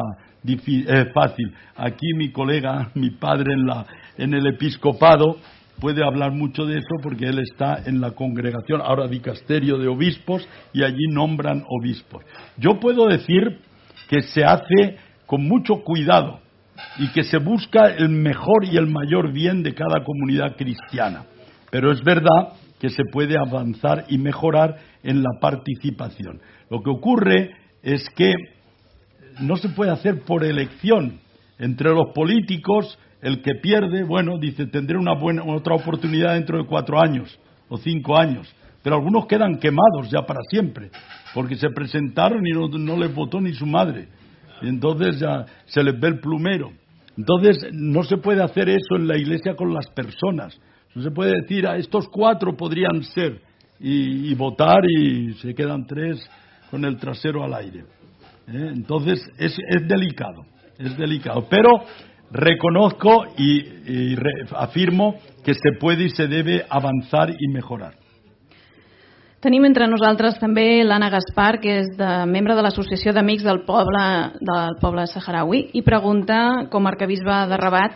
fácil. Aquí mi colega, mi padre en el episcopado, puede hablar mucho de eso porque él está en la congregación, ahora dicasterio de obispos, y allí nombran obispos. Yo puedo decir que se hace con mucho cuidado y que se busca el mejor y el mayor bien de cada comunidad cristiana. Pero es verdad que se puede avanzar y mejorar en la participación. Lo que ocurre es que no se puede hacer por elección. Entre los políticos, el que pierde, bueno, dice, tendré otra oportunidad dentro de 4 años o 5 años. Pero algunos quedan quemados ya para siempre, porque se presentaron y no les votó ni su madre. Y entonces ya se les ve el plumero. Entonces, no se puede hacer eso en la Iglesia con las personas. No se puede decir, a estos 4 podrían ser, y votar y se quedan 3 con el trasero al aire. Entonces, es delicado, pero reconozco y afirmo que se puede i se debe avançar i mejorar. Tenim entre nosaltres també l'Anna Gaspar, que és membre de l'Associació d'Amics del Poble Saharaui, i pregunta, com a arquebisbe de Rabat,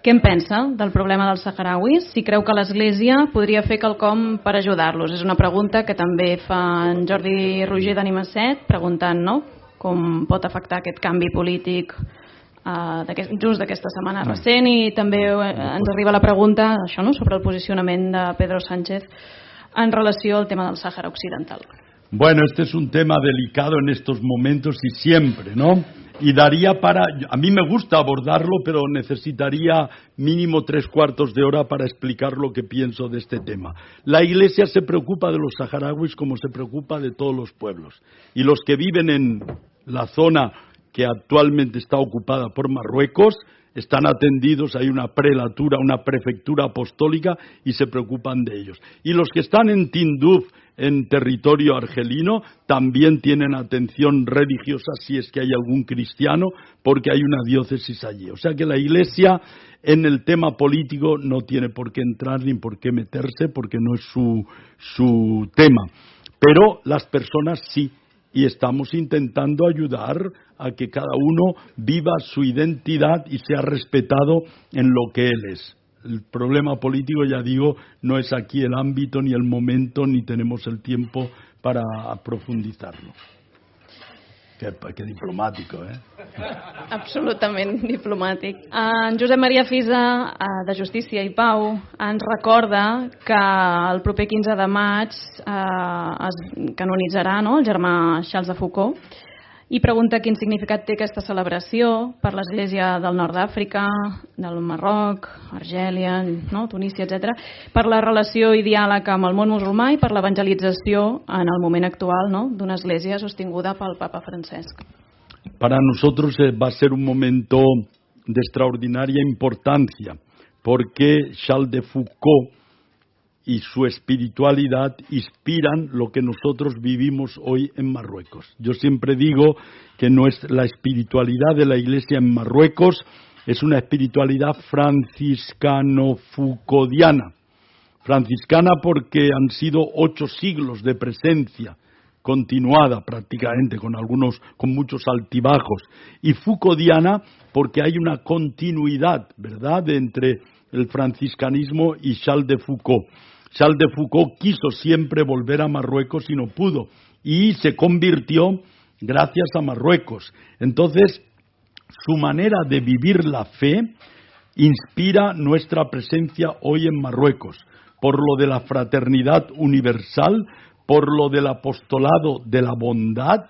què en pensa del problema dels saharauis, si creu que l'Església podria fer quelcom per ajudar-los. És una pregunta que també fa en Jordi Roger d'Ànima 7, preguntant com pot afectar aquest canvi polític just d'aquesta setmana recent, i també ens arriba la pregunta sobre el posicionament de Pedro Sánchez en relació al tema del Sàhara Occidental. Bueno, este es un tema delicado en estos momentos y siempre, ¿no? Y daría para... A mí me gusta abordarlo, pero necesitaría mínimo 3/4 de hora para explicar lo que pienso de este tema. La Iglesia se preocupa de los saharauis como se preocupa de todos los pueblos. Y los que viven en la zona que actualmente está ocupada por Marruecos están atendidos, hay una prelatura, una prefectura apostólica y se preocupan de ellos. Y los que están en Tinduf, en territorio argelino, también tienen atención religiosa si es que hay algún cristiano, porque hay una diócesis allí. O sea que la Iglesia en el tema político no tiene por qué entrar ni por qué meterse, porque no es su tema. Pero las personas sí. Y estamos intentando ayudar a que cada uno viva su identidad y sea respetado en lo que él es. El problema político, ya digo, no es aquí el ámbito, ni el momento, ni tenemos el tiempo para profundizarlo. Que diplomático, Absolutament diplomàtic. En Josep Maria Fisa, de Justícia i Pau, ens recorda que el proper 15 de maig es canonitzarà el germà Charles de Foucault, i pregunta quin significat té aquesta celebració per l'Església del Nord d'Àfrica, del Marroc, Argèlia, Tunísia, etc., per la relació i diàleg amb el món musulmà i per l'evangelització en el moment actual d'una església sostinguda pel Papa Francesc. Para nosotros va a ser un momento de extraordinaria importancia, porque Charles de Foucault y su espiritualidad inspiran lo que nosotros vivimos hoy en Marruecos. Yo siempre digo que la espiritualidad de la Iglesia en Marruecos es una espiritualidad franciscano-foucauldiana. Franciscana porque han sido 8 siglos de presencia continuada prácticamente, con muchos altibajos, y foucauldiana porque hay una continuidad, ¿verdad?, entre el franciscanismo y Charles de Foucault. Charles de Foucault quiso siempre volver a Marruecos y no pudo, y se convirtió gracias a Marruecos. Entonces, su manera de vivir la fe inspira nuestra presencia hoy en Marruecos, por lo de la fraternidad universal, por lo del apostolado de la bondad.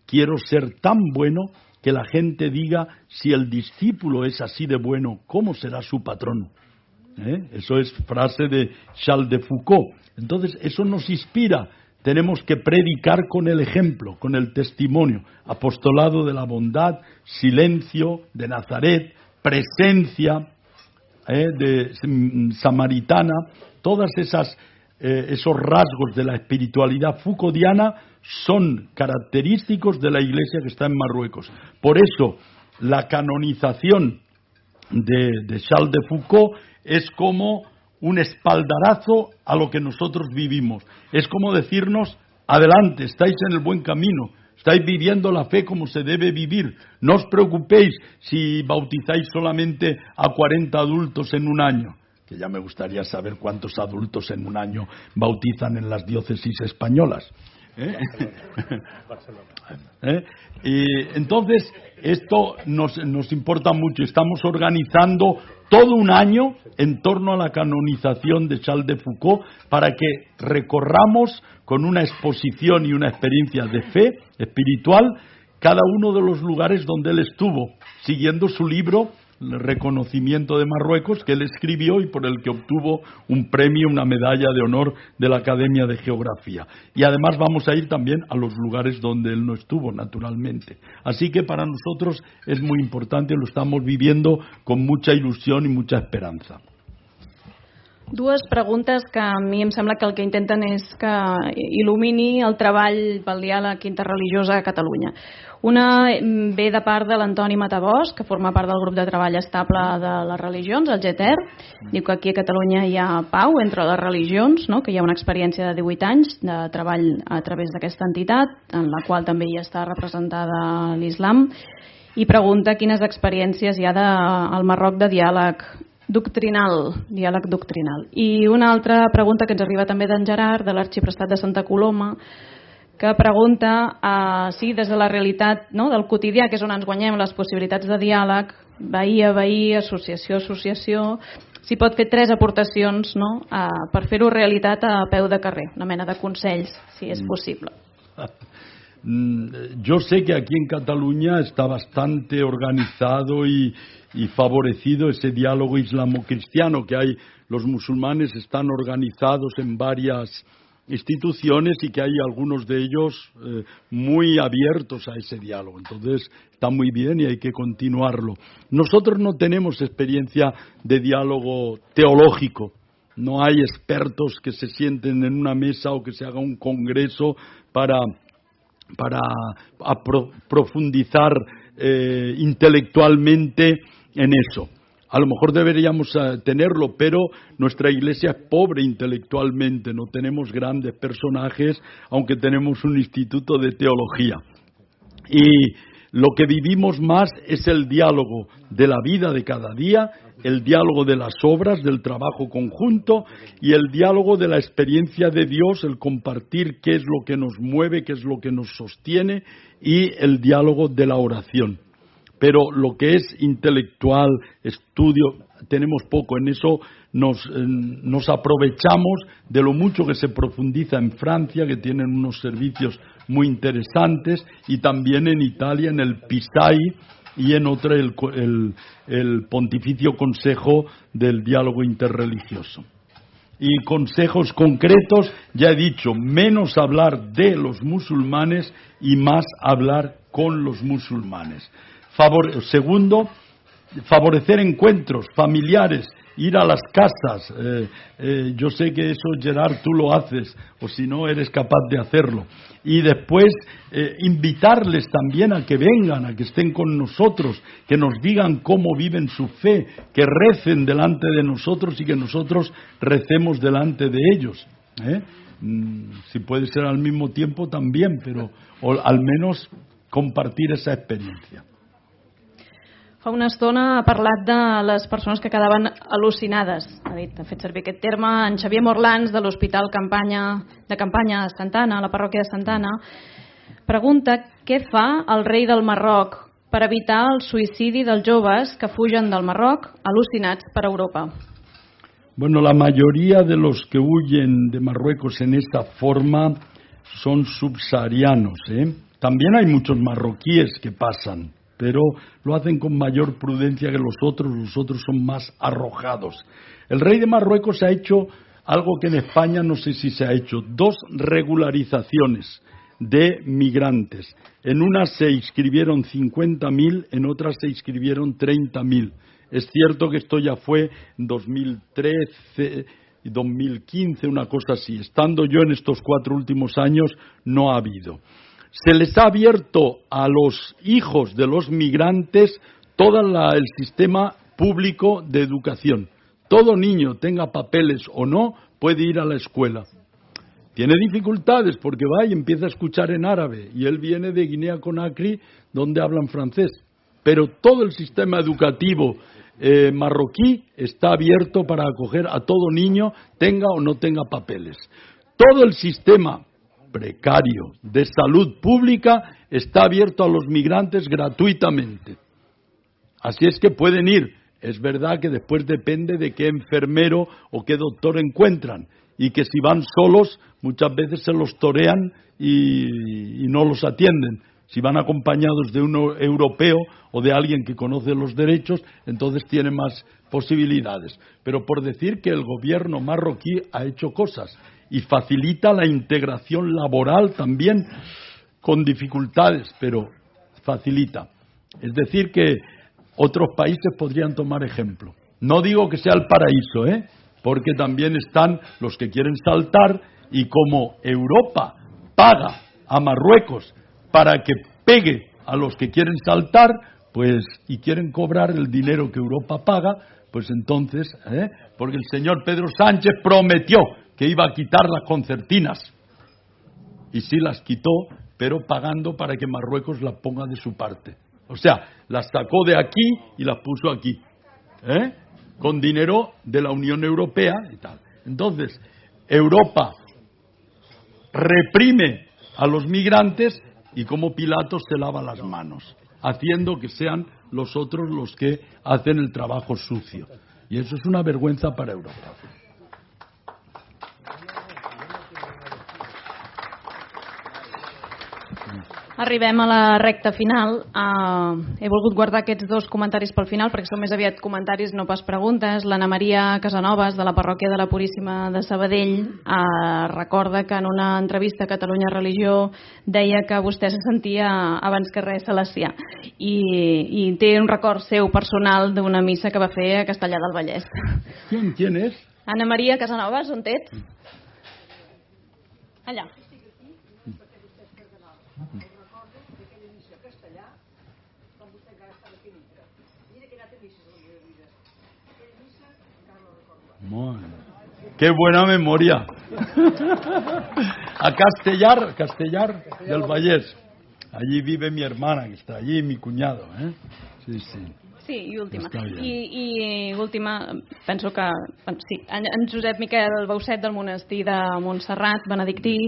Quiero ser tan bueno que la gente diga, si el discípulo es así de bueno, ¿cómo será su patrón? Eso es frase de Charles de Foucault. Entonces, eso nos inspira. Tenemos que predicar con el ejemplo, con el testimonio. Apostolado de la bondad, silencio de Nazaret, presencia de samaritana, todas esos rasgos de la espiritualidad foucauldiana son característicos de la Iglesia que está en Marruecos. Por eso, la canonización de Charles de Foucault es como un espaldarazo a lo que nosotros vivimos. Es como decirnos, adelante, estáis en el buen camino, estáis viviendo la fe como se debe vivir. No os preocupéis si bautizáis solamente a 40 adultos en un año, que ya me gustaría saber cuántos adultos en un año bautizan en las diócesis españolas. Y entonces esto nos importa mucho. Estamos organizando todo un año en torno a la canonización de Charles de Foucault para que recorramos con una exposición y una experiencia de fe espiritual cada uno de los lugares donde él estuvo, siguiendo su libro reconocimiento de Marruecos que él escribió y por el que obtuvo un premio, una medalla de honor de la Academia de Geografía. Y además vamos a ir también a los lugares donde él no estuvo, naturalmente. Así que para nosotros es muy importante, lo estamos viviendo con mucha ilusión y mucha esperanza. Dues preguntes que a mi em sembla que el que intenten és que il·lumini el treball pel diàleg interreligiós a Catalunya. Una ve de part de l'Antoni Matabós, que forma part del grup de treball estable de les religions, el GETER. Diu que aquí a Catalunya hi ha pau entre les religions, no? Que hi ha una experiència de 18 anys de treball a través d'aquesta entitat, en la qual també hi està representada l'islam, i pregunta quines experiències hi ha al Marroc de diàleg doctrinal. I una altra pregunta que ens arriba també d'en Gerard, de l'Arxiprestat de Santa Coloma, que pregunta si des de la realitat, no, del quotidià, que és on ens guanyem les possibilitats de diàleg, veí a veí, associació a associació, si pot fer 3 aportacions, no, per fer-ho realitat a peu de carrer, una mena de consells, si és possible. Yo sé que aquí en Cataluña está bastante organizado y favorecido ese diálogo islamo-cristiano que hay. Los musulmanes están organizados en varias instituciones y que hay algunos de ellos muy abiertos a ese diálogo. Entonces está muy bien y hay que continuarlo. Nosotros no tenemos experiencia de diálogo teológico. No hay expertos que se sienten en una mesa o que se haga un congreso para profundizar intelectualmente en eso. A lo mejor deberíamos tenerlo, pero nuestra iglesia es pobre intelectualmente, no tenemos grandes personajes, aunque tenemos un instituto de teología. Y lo que vivimos más es el diálogo de la vida de cada día, el diálogo de las obras, del trabajo conjunto y el diálogo de la experiencia de Dios, el compartir qué es lo que nos mueve, qué es lo que nos sostiene y el diálogo de la oración. Pero lo que es intelectual, estudio, tenemos poco. En eso nos aprovechamos de lo mucho que se profundiza en Francia, que tienen unos servicios muy interesantes, y también en Italia, en el PISAI, y en otra el Pontificio Consejo del Diálogo Interreligioso. Y consejos concretos, ya he dicho, menos hablar de los musulmanes y más hablar con los musulmanes. Segundo, favorecer encuentros familiares, ir a las casas. Yo sé que eso, Gerard, tú lo haces, o si no eres capaz de hacerlo. Y después invitarles también a que vengan, a que estén con nosotros, que nos digan cómo viven su fe, que recen delante de nosotros y que nosotros recemos delante de ellos. Si puede ser al mismo tiempo también, pero al menos compartir esa experiencia. Fa una estona ha parlat de les persones que quedaven al·lucinades. Ha fet servir aquest terme en Xavier Morlans, de l'Hospital de Campanya de Santana, a la parròquia de Santana. Pregunta què fa el rei del Marroc per evitar el suïcidi dels joves que fugen del Marroc al·lucinats per Europa. Bueno, la mayoría de los que huyen de Marruecos en esta forma son subsaharianos. También hay muchos marroquíes que pasan, pero lo hacen con mayor prudencia que los otros son más arrojados. El rey de Marruecos ha hecho algo que en España no sé si se ha hecho, 2 regularizaciones de migrantes. En una se inscribieron 50.000, en otra se inscribieron 30.000. Es cierto que esto ya fue en 2013 y 2015, una cosa así. Estando yo en estos 4 últimos años, no ha habido. Se les ha abierto a los hijos de los migrantes todo el sistema público de educación. Todo niño, tenga papeles o no, puede ir a la escuela. Tiene dificultades porque va y empieza a escuchar en árabe, y él viene de Guinea-Conakry, donde hablan francés. Pero todo el sistema educativo marroquí está abierto para acoger a todo niño, tenga o no tenga papeles. Todo el sistema precario de salud pública está abierto a los migrantes gratuitamente. Así es que pueden ir. Es verdad que después depende de qué enfermero o qué doctor encuentran, y que si van solos muchas veces se los torean y no los atienden. Si van acompañados de un europeo o de alguien que conoce los derechos, entonces tienen más posibilidades. Pero por decir que el gobierno marroquí ha hecho cosas y facilita la integración laboral también con dificultades, pero facilita. Es decir que otros países podrían tomar ejemplo. No digo que sea el paraíso, porque también están los que quieren saltar, y como Europa paga a Marruecos para que pegue a los que quieren saltar, pues, y quieren cobrar el dinero que Europa paga, pues entonces, porque el señor Pedro Sánchez prometió que iba a quitar las concertinas, y sí las quitó, pero pagando para que Marruecos las ponga de su parte. O sea, las sacó de aquí y las puso aquí, con dinero de la Unión Europea y tal. Entonces, Europa reprime a los migrantes y como Pilatos se lava las manos, haciendo que sean los otros los que hacen el trabajo sucio. Y eso es una vergüenza para Europa. Arribem a la recta final. He volgut guardar aquests dos comentaris pel final perquè són més aviat comentaris, no pas preguntes. L'Anna Maria Casanovas, de la parròquia de la Puríssima de Sabadell, recorda que en una entrevista a Catalunya Religió deia que vostè se sentia abans que res salesià i té un record seu personal d'una missa que va fer a Castellar del Vallès. ¿Quién es? Anna Maria Casanovas, on ets? Allà. Bueno, qué buena memoria. A Castellar del Vallès. Allí vive mi hermana, que está allí, mi cuñado. Sí, sí. Sí, i última. I última, penso que sí, en Josep Miquel Bauset del monestir de Montserrat, benedictí,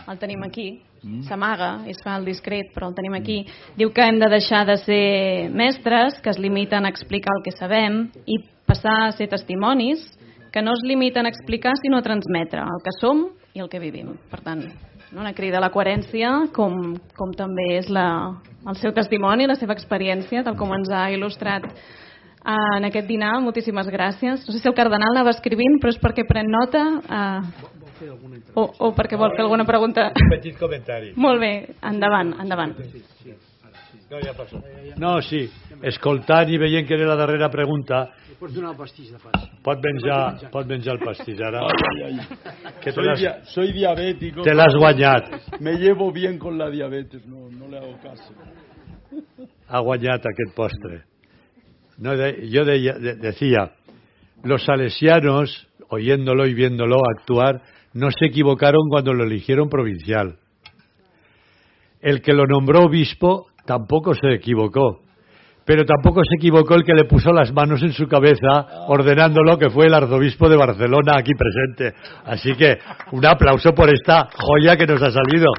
el tenim aquí, s'amaga, es fa el discret, però el tenim aquí. Diu que hem de deixar de ser mestres, que es limiten a explicar el que sabem, i passar a ser testimonis, que no es limiten a explicar sinó a transmetre el que som i el que vivim. Per tant, una crida a la coherència, com també és el seu testimoni, la seva experiència, tal com ens ha il·lustrat en aquest dinar. Moltíssimes gràcies. No sé si el cardenal anava escrivint, però és perquè pren nota o perquè vol fer alguna pregunta. Un petit comentari. Molt bé, endavant. No, ja passa. No, sí, escoltant i veient que era la darrera pregunta, Pots donar el pastís de pas. pot menjar el pastís ara. Que Soy diabético. te l'has guanyat. Me llevo bien con la diabetes, no le hago caso. Ha guanyat aquest postre. No, yo decía, los salesianos, oyéndolo y viéndolo actuar, no se equivocaron cuando lo eligieron provincial. El que lo nombró obispo tampoco se equivocó, pero tampoco se equivocó el que le puso las manos en su cabeza ordenándolo, que fue el arzobispo de Barcelona aquí presente. Así que un aplauso por esta joya que nos ha salido.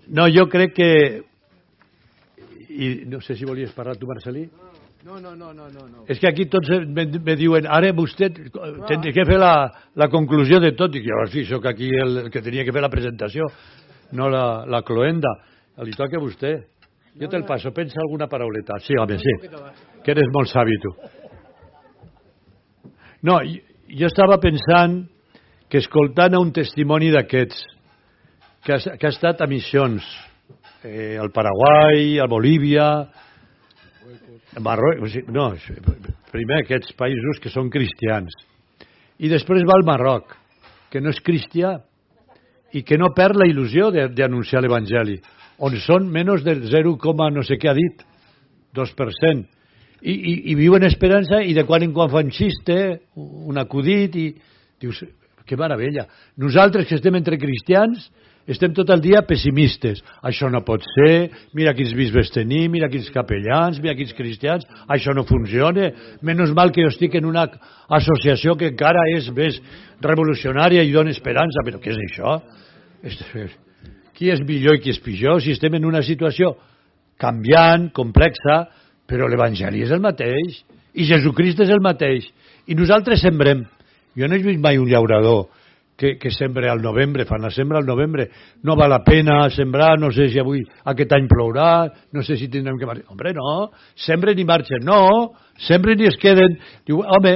No, jo crec que... I no sé si volies parlar tu, Marcelí. No. És que aquí tots me diuen, ara vostè tindria que fer la conclusió de tot. Dic, jo sí, sóc aquí el que tenia que fer la presentació, no la cloenda. Li toca a vostè. Jo te'l passo, pensa alguna parauleta. Sí, home, sí, que eres molt savi, tu. No, jo estava pensant que escoltant un testimoni d'aquests, que ha estat a missions, al Paraguai, a Bolívia, Marroc, no, primer aquests països que són cristians, i després va al Marroc, que no és cristià i que no perd la il·lusió d'anunciar l'Evangeli, on són menys del 0, no sé què ha dit, 2%, i viuen esperança, i de quan en quan fan xiste, un acudit, i dius, que meravella. Nosaltres que estem entre cristians estem tot el dia pessimistes. Això no pot ser, mira quins bisbes tenim, mira quins capellans, mira quins cristians, això no funciona. Menys mal que jo estic en una associació que encara és més revolucionària i dona esperança. Però què és això? Qui és millor i qui és pitjor? Si estem en una situació canviant, complexa, però l'Evangeli és el mateix i Jesucrist és el mateix. I nosaltres sembrem. Jo no he vist mai un llaurador que sembra al novembre, fan la sembra al novembre. No val la pena sembrar, no sé si avui aquest any plourà, no sé si tindrem que marxar. Hombre, no, sembren i marxen. No, sembren i es queden. Diu, home,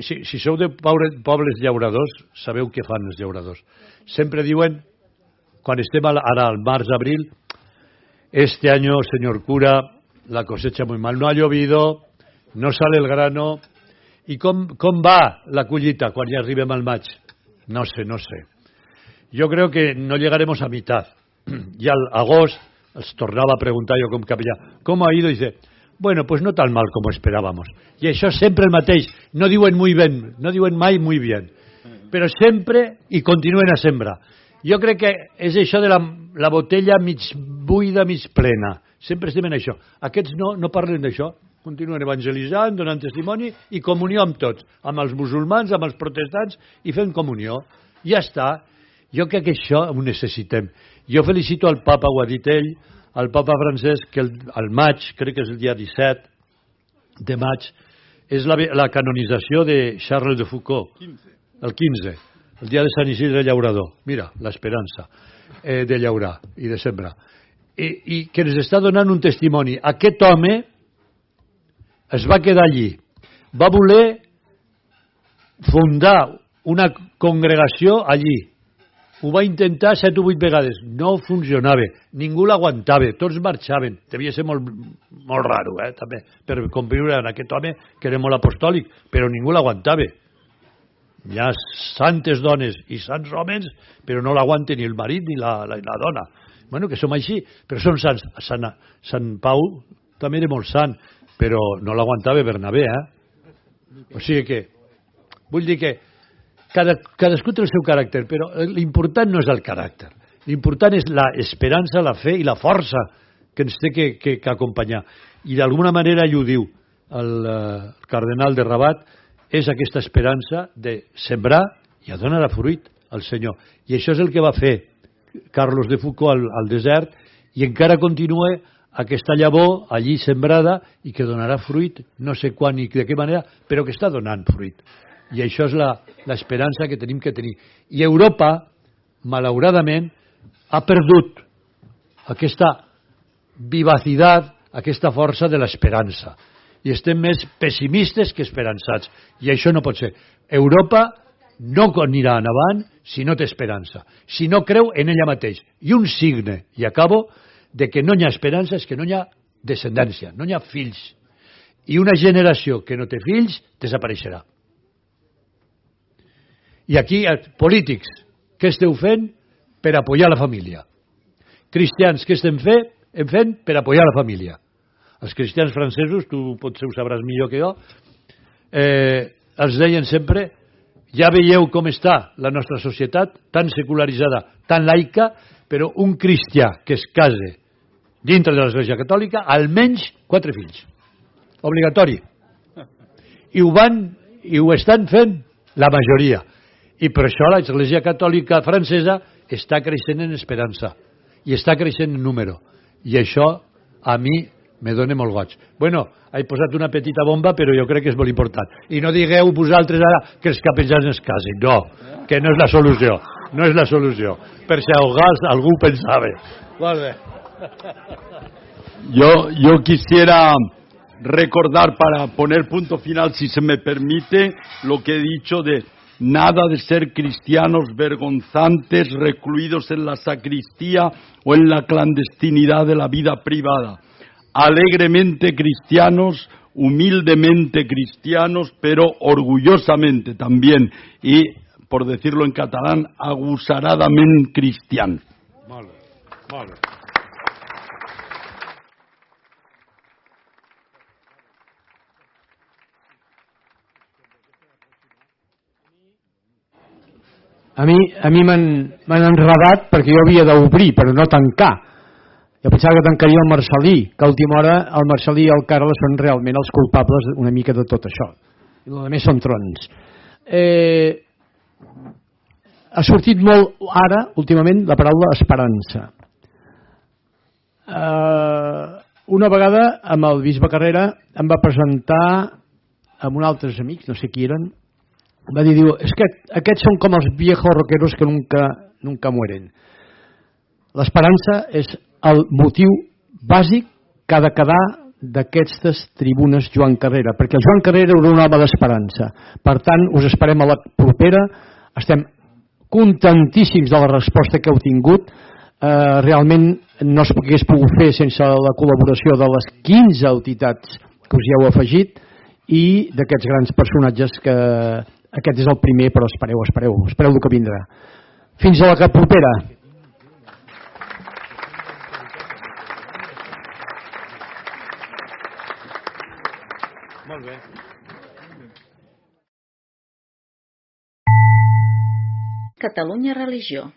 si sou de pobles llauradors, sabeu què fan els llauradors. Sempre diuen, quan estem ara al març-abril, este año, señor cura, la cosecha muy mal, no ha llovido, no sale el grano. I com va la collita quan ja arribem al maig? No sé. Yo creo que no llegaremos a mitad. Y al agosto els tornava a preguntar jo com capellà, ¿cómo ha ido? Y dice, bueno, pues no tan mal como esperábamos. I això sempre el mateix. No diuen muy bien, no diuen mai muy bien. Però sempre i continuen a sembrar. Jo crec que és això de la botella mig buida, mig plena. Sempre estem en això. Aquests no parlen d'això. Continuen evangelitzant, donant testimoni i comunió amb tots, amb els musulmans, amb els protestants, i fent comunió. Ja està. Jo crec que això ho necessitem. Jo felicito al papa, ho ha dit ell, al papa Francesc, que al maig, crec que és el dia 17 de maig, és la canonització de Charles de Foucault. El 15, el dia de Sant Isidre Llaurador. Mira, l'esperança de llaurar i de sembrar. I que ens està donant un testimoni. Aquest home es va quedar allí. Va voler fundar una congregació allí. Ho va intentar 7 o 8 vegades. No funcionava. Ningú l'aguantava. Tots marxaven. Devia ser molt raro, també, per conviure amb aquest home que era molt apostòlic, però ningú l'aguantava. Hi ha santes dones i sants homes, però no l'aguanten ni el marit ni la dona. Bueno, que som així, però som sants. Sant Pau també era molt sant, però no l'aguantava Bernabé, O sigui que, vull dir que cadascú té el seu caràcter, però l'important no és el caràcter. L'important és l'esperança, la fe i la força que ens té que acompanyar. I d'alguna manera ell ho diu, el cardenal de Rabat, és aquesta esperança de sembrar i a donar fruit al Senyor. I això és el que va fer Carlos de Foucault al desert i encara continua aquesta llavor allí sembrada i que donarà fruit, no sé quan i de què manera, però que està donant fruit. I això és l'esperança que tenim que tenir. I Europa, malauradament, ha perdut aquesta vivacitat, aquesta força de l'esperança. I estem més pessimistes que esperançats. I això no pot ser. Europa no anirà endavant si no té esperança, si no creu en ella mateix. I un signe, i acabo, de que no hi ha esperança és que no hi ha descendència, no hi ha fills. I una generació que no té fills desapareixerà. I aquí, polítics, què esteu fent per apoyar la família? Cristians, què estem fent per apoyar la família? Els cristians francesos, tu potser ho sabràs millor que jo, els deien sempre, ja veieu com està la nostra societat, tan secularitzada, tan laica, però un cristià que es case dintre de l'Església Catòlica, almenys 4 fills. Obligatori. I ho estan fent la majoria. I per això l'Església Catòlica francesa està creixent en esperança i està creixent en número. I això a mi me dona molt goig. Bueno, he posat una petita bomba, però jo crec que és molt important. I no digueu vosaltres ara que els capellans es casin. No, que no és la solució. No és la solució. Per si algú pensava. Molt bé. Yo quisiera recordar, para poner punto final, si se me permite, lo que he dicho de nada de ser cristianos vergonzantes, recluidos en la sacristía o en la clandestinidad de la vida privada. Alegremente cristianos, humildemente cristianos, pero orgullosamente también, y, por decirlo en catalán, agosaradament cristians. Molt bé, molt bé. A mi m'han enredat perquè jo havia d'obrir, però no tancar. Jo pensava que tancaria el Marcelí, que a última hora el Marcelí i el Carles són realment els culpables una mica de tot això. I el més són trons. Ha sortit molt ara, últimament, la paraula esperança. Una vegada amb el bisbe Carrera em va presentar amb uns altres amics, no sé qui eren, va dir, diu, és que aquests són com els viejos rockeros que nunca mueren. L'esperança és el motiu bàsic que ha de quedar d'aquestes tribunes Joan Carrera, perquè Joan Carrera era un home d'esperança. Per tant, us esperem a la propera. Estem contentíssims de la resposta que heu tingut. Realment no es hagués pogut fer sense la col·laboració de les 15 entitats que us hi heu afegit i d'aquests grans personatges que aquest és el primer, però espereu el que vindrà. Fins a la propera. Molt bé. Catalunya Religió.